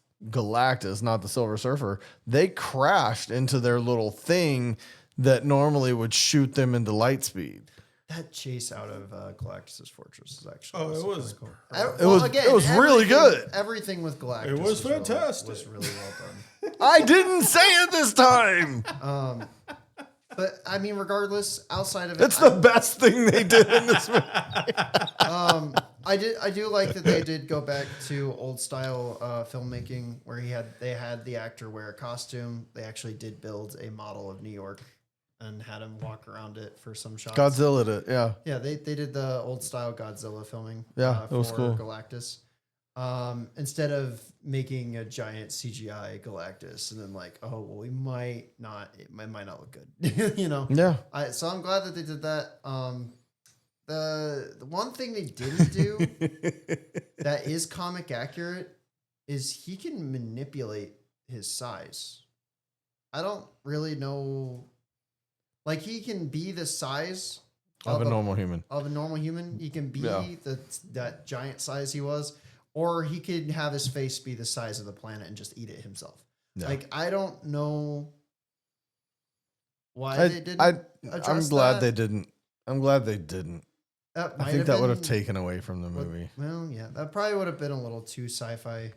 not the Silver Surfer, they crashed into their little thing that normally would shoot them into light speed. That chase out of Galactus's fortress is actually. Oh, it also was. kinda cool. It was really good. Everything with Galactus It was really- fantastic. was really well done. I didn't say it this time. But I mean, regardless, outside of it, It's the best thing they did in this movie. I do like that they did go back to old style filmmaking where they had the actor wear a costume. They actually did build a model of New York and had him walk around it for some shots. Godzilla did, yeah. Yeah, they did the old style Godzilla filming. Yeah, it was for cool. Galactus. Instead of making a giant CGI Galactus and then like, oh well, it might not look good, you know. Yeah. So I'm glad that they did that. The one thing they didn't do that is comic accurate is he can manipulate his size. I don't really know. Like he can be the size Of a normal human. Of a normal human. He can be Yeah. that giant size he was, or he could have his face be the size of the planet and just eat it himself. Yeah. Like I don't know why they didn't. I'm address glad that. they didn't. I'm glad they didn't. That I might think that would have been- taken away from the movie. Well, yeah, that probably would have been a little too sci-fi,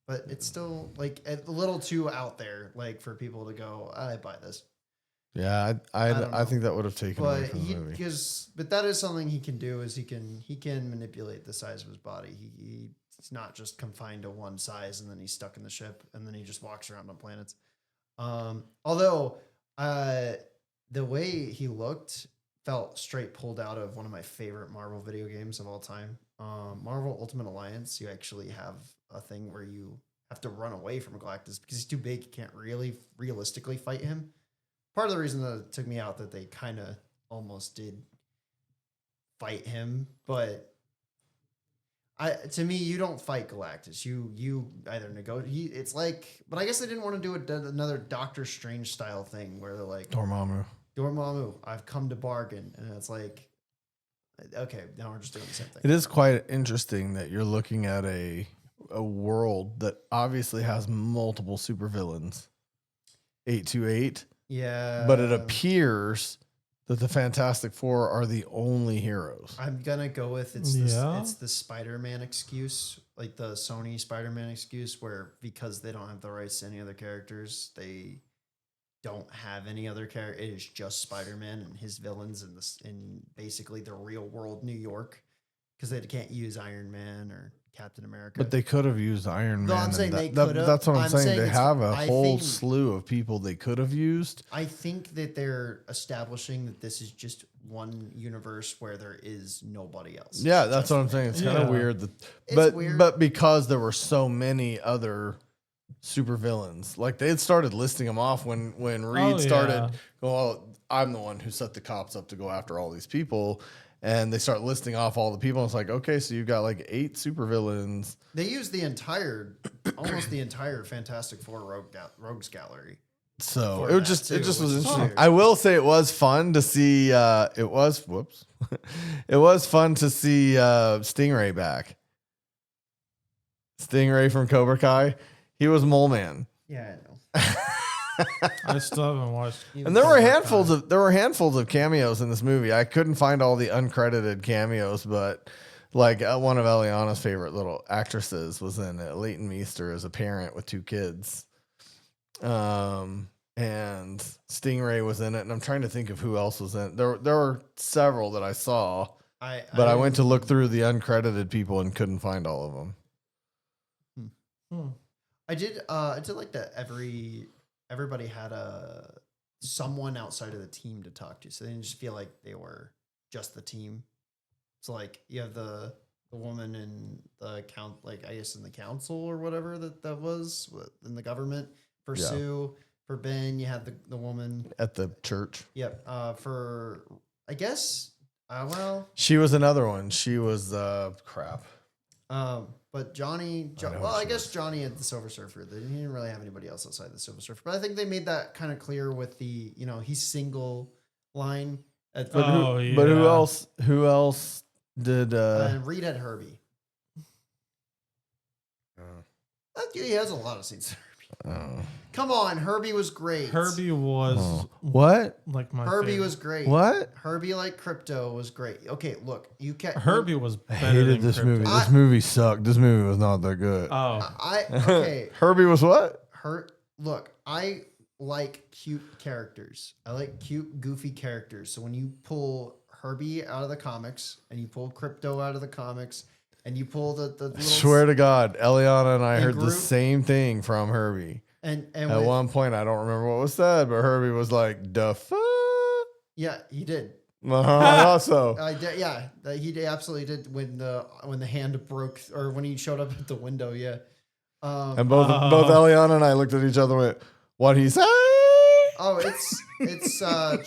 but it's still like a little too out there, like for people to go, I buy this. Yeah, don't I know. think that would have taken away But from the movie. but that is something he can do. Is he can manipulate the size of his body. He's not just confined to one size, and then he's stuck in the ship, and then he just walks around on planets. Although the way he looked felt straight pulled out of one of my favorite Marvel video games of all time. Marvel Ultimate Alliance, you actually have a thing where you have to run away from Galactus because he's too big. You can't really realistically fight him. Part of the reason that it took me out that they kind of almost did fight him, but to me, you don't fight Galactus. You either negotiate. It's like, but I guess they didn't want to do another Doctor Strange style thing where they're like, Dormammu. Dormammu, I've come to bargain. And it's like, okay, now we're just doing the same thing. It is quite interesting that you're looking at a world that obviously has multiple supervillains. 828. Yeah. But it appears that the Fantastic Four are the only heroes. I'm going to go with it's the Spider-Man excuse, like the Sony Spider-Man excuse, where because they don't have the rights to any other characters, they don't have any other character. It is just Spider-Man and his villains in basically the real world New York, because they can't use Iron Man or Captain America. But they could have used Iron No, Man. I'm saying and they could have. That's what I'm saying. They it's- have a I whole think- slew of people they could have used. I think that they're establishing that this is just one universe where there is nobody else. Yeah, It's that's just what I'm them. saying. It's kind of Yeah. weird It's weird. but because there were so many other supervillains, like they had started listing them off when Reed started going, "Oh, I'm the one who set the cops up to go after all these people," and they start listing off all the people. And it's like, okay, so you've got like 8 supervillains. They used almost the entire Fantastic Four rogues gallery. So For it was that just too, it just was which is interesting. weird. I will say it was fun to see. It was it was fun to see Stingray back. Stingray from Cobra Kai. He was Mole Man. Yeah, I know. I still haven't watched. And there were handfuls of cameos in this movie. I couldn't find all the uncredited cameos, but like one of Eliana's favorite little actresses was in it. Leighton Meester as a parent with 2 kids. And Stingray was in it, and I'm trying to think of who else was in it. There were several that I saw, but I went to look through the uncredited people and couldn't find all of them. I did like that everybody had someone outside of the team to talk to, so they didn't just feel like they were just the team. So like you have the woman in the like I guess in the council or whatever that was in the government for Yeah. Sue. For Ben, you had the woman. At the church. Yep. For I guess well. She was another one. She was crap. But Johnny, I know who well, I she guess was. Johnny at the Silver Surfer. He didn't really have anybody else outside the Silver Surfer. But I think they made that kind of clear with the, he's single line. At But Oh, but who yeah. else? Who else did? and Reed had Herbie. He has a lot of scenes. Come on, Herbie was great. Herbie was What? like my Herbie favorite. was great. What? Herbie like Crypto was great. Okay, look, you can't. Herbie was I better hated than this Crypto. movie. This movie sucked. This movie was not that good. Okay. Herbie was what? Look, I like cute characters. I like cute, goofy characters. So when you pull Herbie out of the comics and you pull Crypto out of the comics and you pull the little Swear to God, Eliana and I Hey, heard the Groot. same thing from Herbie. and At with- one point, I don't remember what was said, but Herbie was like, "The fuck." yeah, he did. Also, I did, yeah, he absolutely did when the hand broke or when he showed up at the window. Yeah. and both Eliana and I looked at each other and went, "What he say?" Oh, it's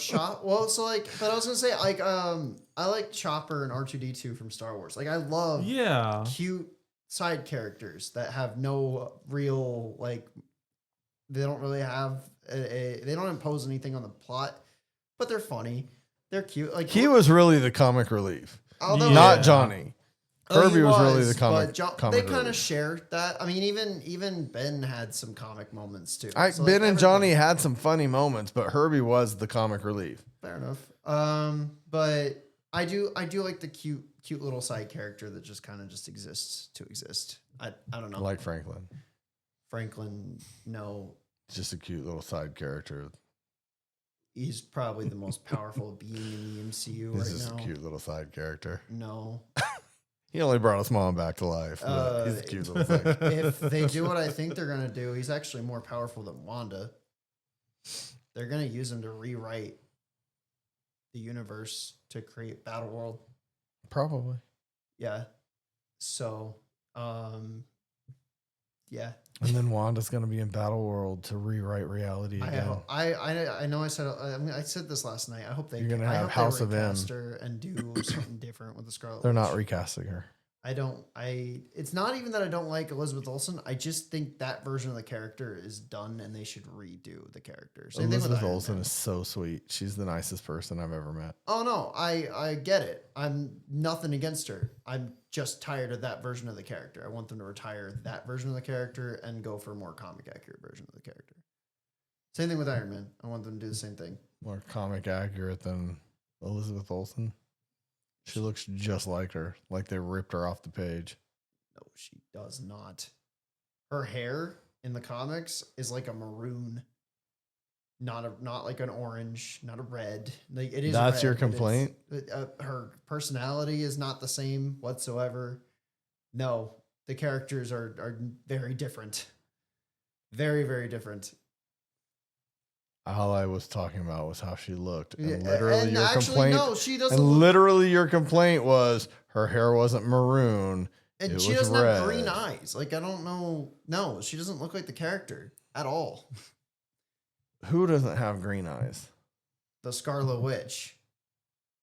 Chop. Well, so like, but I was gonna say like I like Chopper and R2D2 from Star Wars. Like I love Yeah. cute side characters that have no real like they don't really have they don't impose anything on the plot, but they're funny. They're cute. Like He was really the comic relief, although not Yeah. Johnny. Oh, he Kirby was really the but comic. they comic kind of relief. share that. I mean, even Ben had some comic moments too. Ben So, like, and Johnny everybody- had some funny moments, but Herbie was the comic relief. Fair enough. But I do like the cute little side character that just kind of just exists to exist. I don't know. Like Franklin, Franklin, no, just a cute little side character. he's probably the most powerful being in the MCU He's right just now. a cute little side character. No. He only brought his mom back to life. But he's a cute little thing. If they do what I think they're gonna do, he's actually more powerful than Wanda. They're gonna use him to rewrite the universe to create Battle World. Probably. Yeah. So, yeah. And then Wanda's gonna be in Battle World to rewrite reality I again. hope, I know I said I said this last night. I hope they You're gonna I have hope House they of M. recast her and do something different with the Scarlet. They're not Witch. recasting her. It's not even that I don't like Elizabeth Olsen. I just think that version of the character is done and they should redo the character. Same thing with Elizabeth Iron Olsen Man. is so sweet. She's the nicest person I've ever met. Oh no, I get it. I'm nothing against her. I'm just tired of that version of the character. I want them to retire that version of the character and go for a more comic accurate version of the character. Same thing with Iron Man. I want them to do the same thing. More comic accurate than Elizabeth Olsen. She looks just like her, like they ripped her off the page. No, she does not. Her hair in the comics is like a maroon, not like an orange, not a red. Like it is. That's red, your but it's- complaint? Her personality is not the same whatsoever. No, the characters are very different. Very, very different. All I was talking about was how she looked. And Yeah, literally and your actually, complaint no, she doesn't. and Look, literally your complaint was her hair wasn't maroon. and it she was doesn't have green red. eyes. Like I don't know. No, she doesn't look like the character at all. Who doesn't have green eyes? The Scarlet Witch.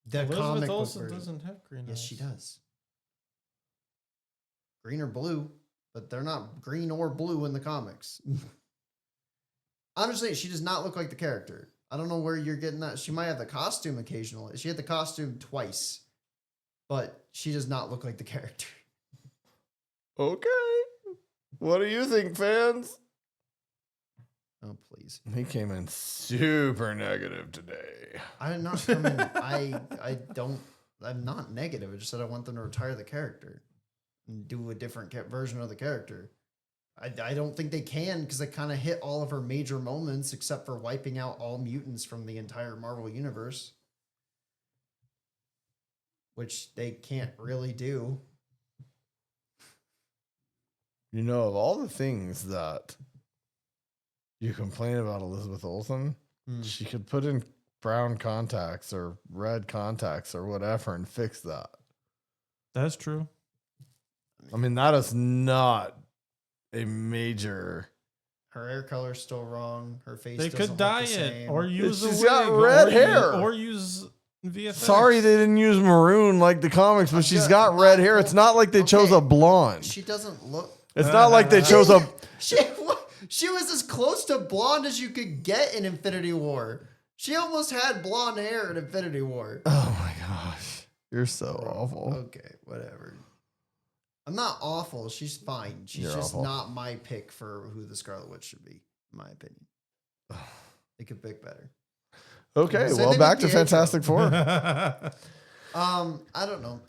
The comic Elizabeth book Olsen version. doesn't have green Yes, eyes. she does. Green or blue, but they're not green or blue in the comics. Honestly, she does not look like the character. I don't know where you're getting that. She might have the costume occasionally. She had the costume twice, but she does not look like the character. Okay. What do you think, fans? Oh, please. He came in super negative today. I did not come in. I'm not negative. I just said I want them to retire the character and do a different version of the character. I don't think they can because they kind of hit all of her major moments except for wiping out all mutants from the entire Marvel universe, which they can't really do. You know, of all the things that you complain about Elizabeth Olsen, she could put in brown contacts or red contacts or whatever and fix that. That's true. I mean, that is not a major. Her hair color's still wrong. Her face. They doesn't could look dye the it same. or use a She's wig got red or hair. or use VFX. Sorry, they didn't use maroon like the comics, but I'm she's good. got red hair. It's not like they chose Okay. a blonde. She doesn't look. It's not like they chose a. She was as close to blonde as you could get in Infinity War. She almost had blonde hair in Infinity War. Oh my gosh, you're so awful. Okay, whatever. I'm not awful. She's fine. She's You're just awful. not my pick for who the Scarlet Witch should be, in my opinion. They could pick better. Okay, Same well, thing back with to Pietro. Fantastic Four. I don't know.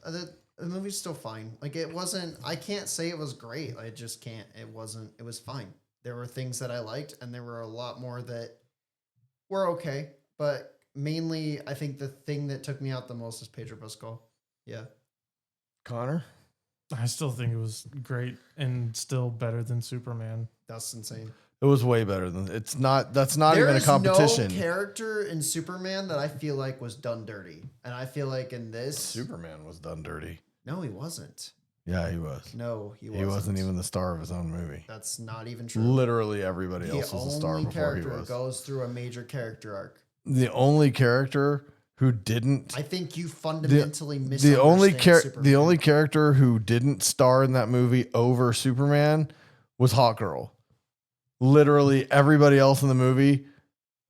The movie's still fine. Like it wasn't. I can't say it was great. I just can't. It wasn't. It was fine. There were things that I liked, and there were a lot more that were okay. But mainly, I think the thing that took me out the most is Pedro Pascal. Yeah, Connor, I still think it was great and still better than Superman. that's insane. It was way better than it's not. That's not even a competition. No character in Superman that I feel like was done dirty, and I feel like in this, Superman was done dirty. no, he wasn't. Yeah, he was. No, he wasn't. He wasn't even the star of his own movie. That's not even true. Literally everybody The else was a star only before he character was. goes through a major character arc. The only character who didn't. I think you fundamentally misunderstand Superman. The only character who didn't star in that movie over Superman was Hawkgirl. Literally everybody else in the movie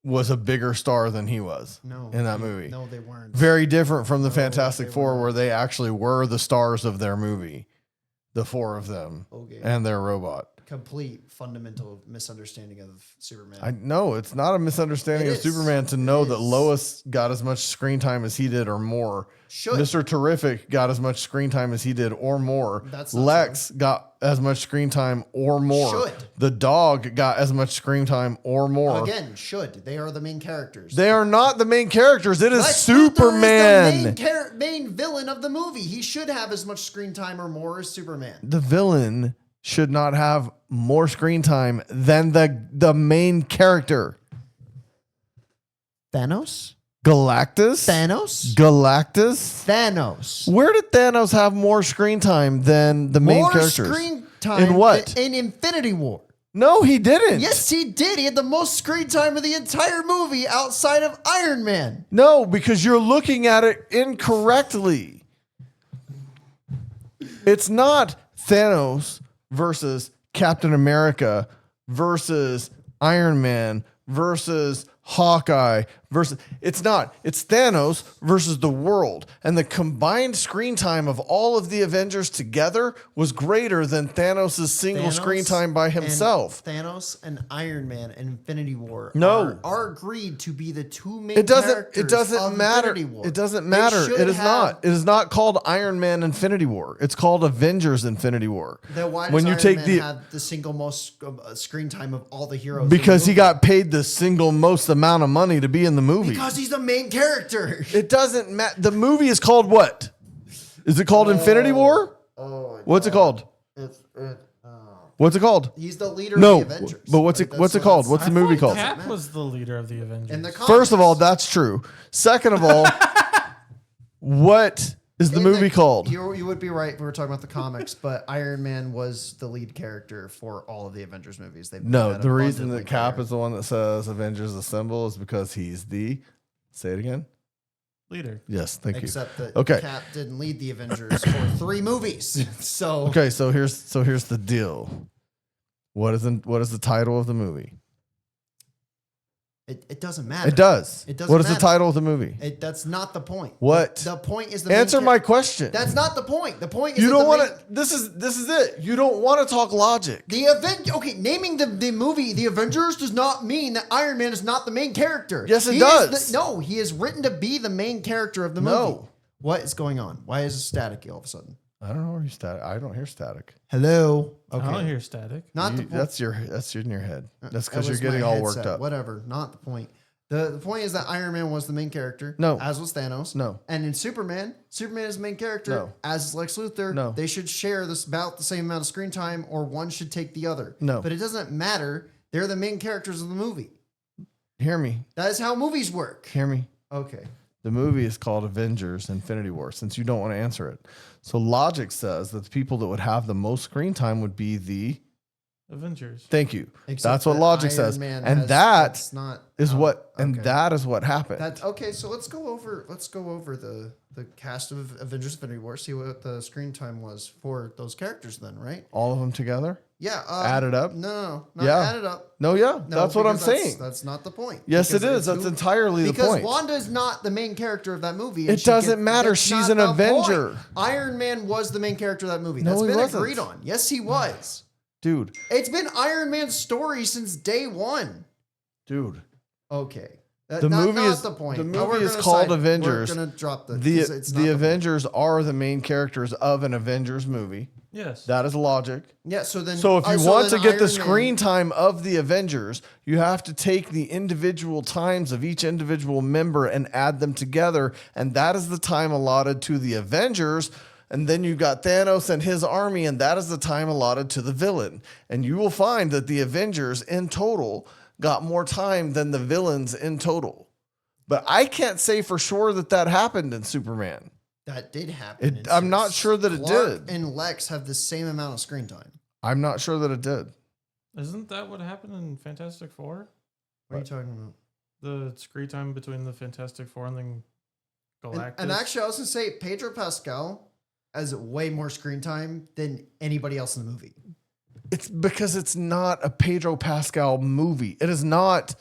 was a bigger star than he was in that movie. No, they weren't. Very different from the No, Fantastic they Four, weren't. where they actually were the stars of their movie, the four of them, Okay. and their robot. Complete fundamental misunderstanding of Superman. I know it's not a misunderstanding It of is. Superman to know It that is. Lois got as much screen time as he did or more. Should. Mr. Terrific got as much screen time as he did or more. That's not Lex got as much screen time or more. Should. The dog got as much screen time or more. Again, should. They are the main characters. They are not the main characters. It is Lex Luthor Superman. is the main villain of the movie. He should have as much screen time or more as Superman. The villain should not have more screen time than the main character. Thanos? Galactus? Thanos? Galactus? Thanos. Where did Thanos have more screen time than the main More characters? screen time In what? In Infinity War. No, he didn't. Yes, he did. He had the most screen time of the entire movie outside of Iron Man. No, because you're looking at it incorrectly. It's not Thanos versus Captain America versus Iron Man versus Hawkeye versus it's not. It's Thanos versus the world. And the combined screen time of all of the Avengers together was greater than Thanos' single Thanos screen time by himself. And Thanos and Iron Man and Infinity War No. are agreed to be the two main It characters doesn't of matter. Infinity War. It doesn't They matter. should It is have- not. It is not called Iron Man Infinity War. It's called Avengers Infinity War. Then why does When you Iron take Man the have the single most screen time of all the heroes? in because the he movie? got paid the single most amount of money to be in the movie. Because he's the main character. It doesn't matter. The movie is called what? Is it called Infinity War? Oh, What's it called? oh. What's it called? He's the leader No, of the Avengers. but what's it? What's it called? What's the movie called? Cap was the leader of the Avengers. in the comics. First of all, that's true. Second of all, what is the In movie called? You would be right. We were talking about the comics, but Iron Man was the lead character for all of the Avengers movies. They've made No, that the reason abundantly that Cap clear. is the one that says Avengers Assemble is because he's the. Say it again. leader. Yes, thank you. Except that Okay. Cap didn't lead the Avengers for 3 movies. So Okay, so here's the deal. What is the title of the movie? it doesn't matter. It does. It doesn't What is the matter. title of the movie? That's not the point. What? The point is the Answer main my question. That's not the point. The point is You that don't the want main- to. This is it. You don't want to talk logic. The event, okay, naming the movie The Avengers does not mean that Iron Man is not the main character. Yes, it He does. is no, he is written to be the main character of the movie. No. What is going on? Why is it static all of a sudden? I don't know where you static. I don't hear static. Hello. I don't hear static. Not the You- point. that's in your head. That's That because you're was my getting all worked headset. up. Whatever. Not the point. The point is that Iron Man was the main character. No. As was Thanos. No. And in Superman is the main character. No. As is Lex Luthor. No. They should share this about the same amount of screen time, or one should take the other. No. But it doesn't matter. They're the main characters of the movie. Hear me. That is how movies work. Hear me. Okay. The movie is called Avengers Infinity War, since you don't want to answer it. So logic says that the people that would have the most screen time would be the. Avengers. Thank you. Except That's what that logic Iron says. Man And has- that that's not is how- what and okay. that is what happened. That's okay. So let's go over the cast of Avengers Infinity War. See what the screen time was for those characters. Then, right? All of them together? Yeah. Added up? No, not Yeah. added up. No, yeah. No, that's what I'm because that's- saying. That's not the point. Yes, it Because is. That's who- entirely the because point. Wanda is not the main character of that movie. and It she doesn't matter. that's She's not an the Avenger. point. Iron Man was the main character of that movie. No, That's he been wasn't. agreed on. Yes, he was. Dude. It's been Iron Man's story since day one. Dude. Okay. The movie not is the point. the Now we're movie is gonna called side- Avengers. We're gonna drop the The 'cause it's not the point. Avengers are the main characters of an Avengers movie. Yes. That is logic. Yeah. So then. So if you so want to then get the Iron Man- screen time of the Avengers, you have to take the individual times of each individual member and add them together, and that is the time allotted to the Avengers. And then you got Thanos and his army, and that is the time allotted to the villain. And you will find that the Avengers in total got more time than the villains in total. But I can't say for sure that that happened in Superman. That did happen. I'm not sure that it Clark did. and Lex have the same amount of screen time. I'm not sure that it did. Isn't that what happened in Fantastic Four? What are you talking about? The screen time between the Fantastic Four and then Galactus. And actually, I was going to say Pedro Pascal has way more screen time than anybody else in the movie. It's because it's not a Pedro Pascal movie. It is not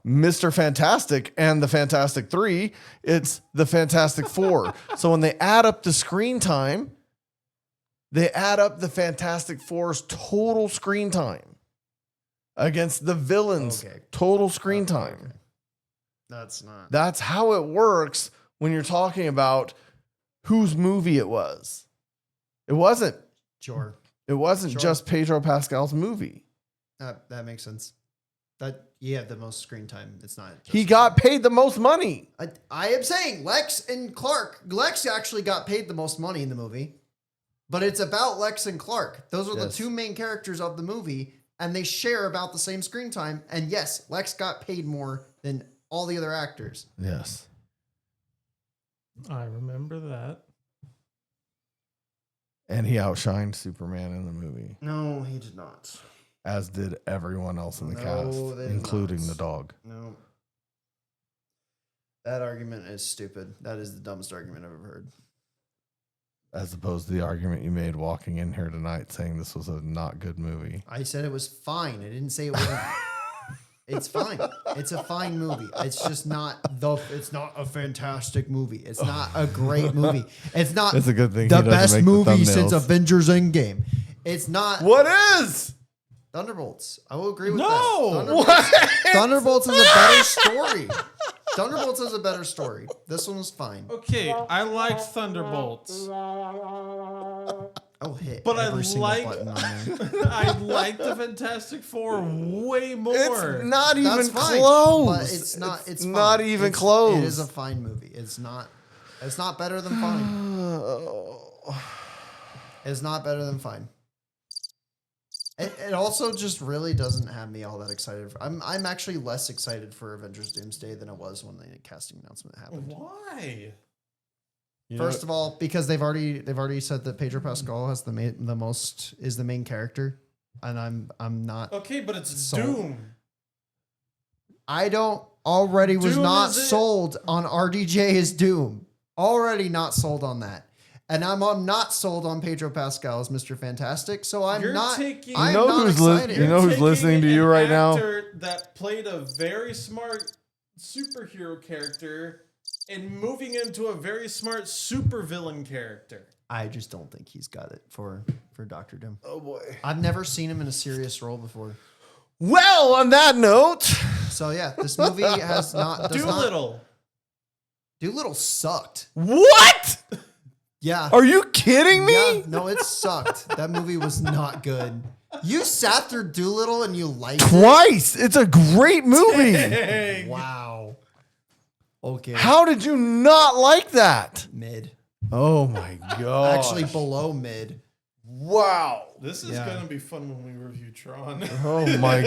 Mr. Fantastic and the Fantastic Three. It's the Fantastic Four. So when they add up the screen time, they add up the Fantastic Four's total screen time against the villains' Okay. total screen time. Okay. That's not. That's how it works when you're talking about whose movie it was. It wasn't. Sure. It wasn't Sure. just Pedro Pascal's movie. That makes sense. That you have the most screen time. It's not. He got paid the most money. I am saying Lex and Clark. Lex actually got paid the most money in the movie, but it's about Lex and Clark. Those are the Yes. two main characters of the movie, and they share about the same screen time. And yes, Lex got paid more than all the other actors. Yes. I remember that. And he outshined Superman in the movie, No, he did not. as did everyone else in the No, cast, they did including not. the dog. No. That argument is stupid. That is the dumbest argument I've ever heard. As opposed to the argument you made walking in here tonight saying this was a not good movie. I said it was fine. I didn't say it wasn't. It's fine. It's a fine movie. It's just not it's not a fantastic movie. It's not a great movie. It's not It's a good thing the he doesn't best make the movie since thumbnails. Avengers Endgame. It's not What is? Thunderbolts. I will agree with No! that. Thunderbolts is a better story. Thunderbolts is a better story. This one was fine. Okay, I liked Thunderbolts, I'll hit but I every single like button on there. I like the Fantastic Four way more. It's not even That's fine, close. but it's not. It's fine. not even It's- close. It is a fine movie. It's not. It's not better than fine. It's not better than fine. It also just really doesn't have me all that excited. I'm actually less excited for Avengers Doomsday than I was when the casting announcement happened. Why? First of all, because they've already said that Pedro Pascal has the main character, and I'm not. Okay, but it's Sold. Doom. I don't already was Doom not is it. sold on RDJ is Doom. Already not sold on that. And I'm not sold on Pedro Pascal as Mr. Fantastic, so I'm You're not. taking- I'm You know not who's li- excited. you know who's Taking listening to you an right now? actor that played a very smart superhero character and moving into a very smart supervillain character. I just don't think he's got it for Doctor Doom. Oh boy. I've never seen him in a serious role before. Well, on that note, So yeah, this movie does not. Doolittle. Doolittle sucked. what? Yeah. Are you kidding me? Yeah, no, it sucked. That movie was not good. You sat through Doolittle and you liked Twice. It's a great movie. it? Wow. Okay. How did you not like that? Mid. Oh my god. Actually, below mid. wow. This is Yeah. gonna be fun when we review Tron. Oh my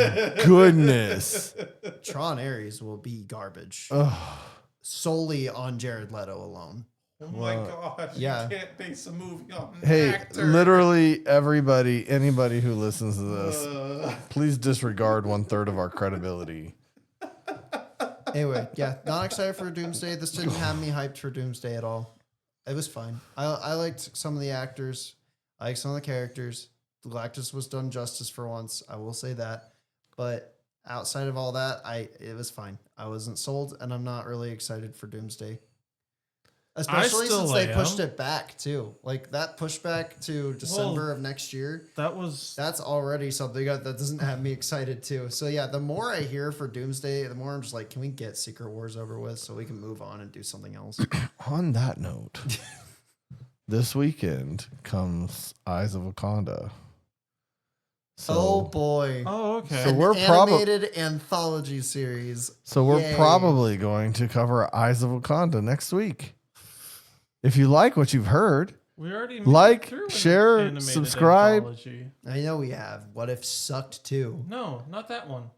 goodness. Tron Ares will be garbage. Ugh. Solely on Jared Leto alone. Oh my god! Yeah. You can't base a movie on an Hey, actor. literally anybody who listens to this, please disregard 1/3 of our credibility. Anyway, yeah, not excited for Doomsday. This didn't have me hyped for Doomsday at all. It was fine. I liked some of the actors. I liked some of the characters. Galactus was done justice for once. I will say that. But outside of all that, it was fine. I wasn't sold, and I'm not really excited for Doomsday. Especially still since they am. pushed it back too. Like that pushback to December of next year. That was That's already something that doesn't have me excited too. So yeah, the more I hear for Doomsday, the more I'm just like, can we get Secret Wars over with so we can move on and do something else? On that note, this weekend comes Eyes of Wakanda. So, Oh boy. oh okay. So An we're animated anthology series. so we're Yay. probably going to cover Eyes of Wakanda next week. If you like what you've heard, We already made Like, it through an share, animated subscribe. anthology. I know we have. What If sucked too. No, not that one.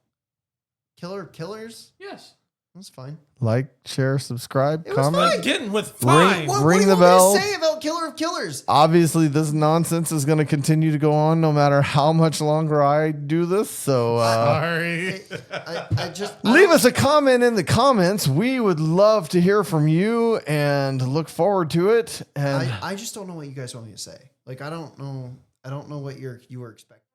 Killers? Yes. That's fine. like, share, subscribe, It was comment. fine. Again with Ring- fine. What Ring do you the want me bell. to say about Killer of Killers? Obviously, this nonsense is going to continue to go on no matter how much longer I do this. So Sorry. I just leave us a comment in the comments. We would love to hear from you and look forward to it. And I just don't know what you guys want me to say. Like I don't know what you were expecting.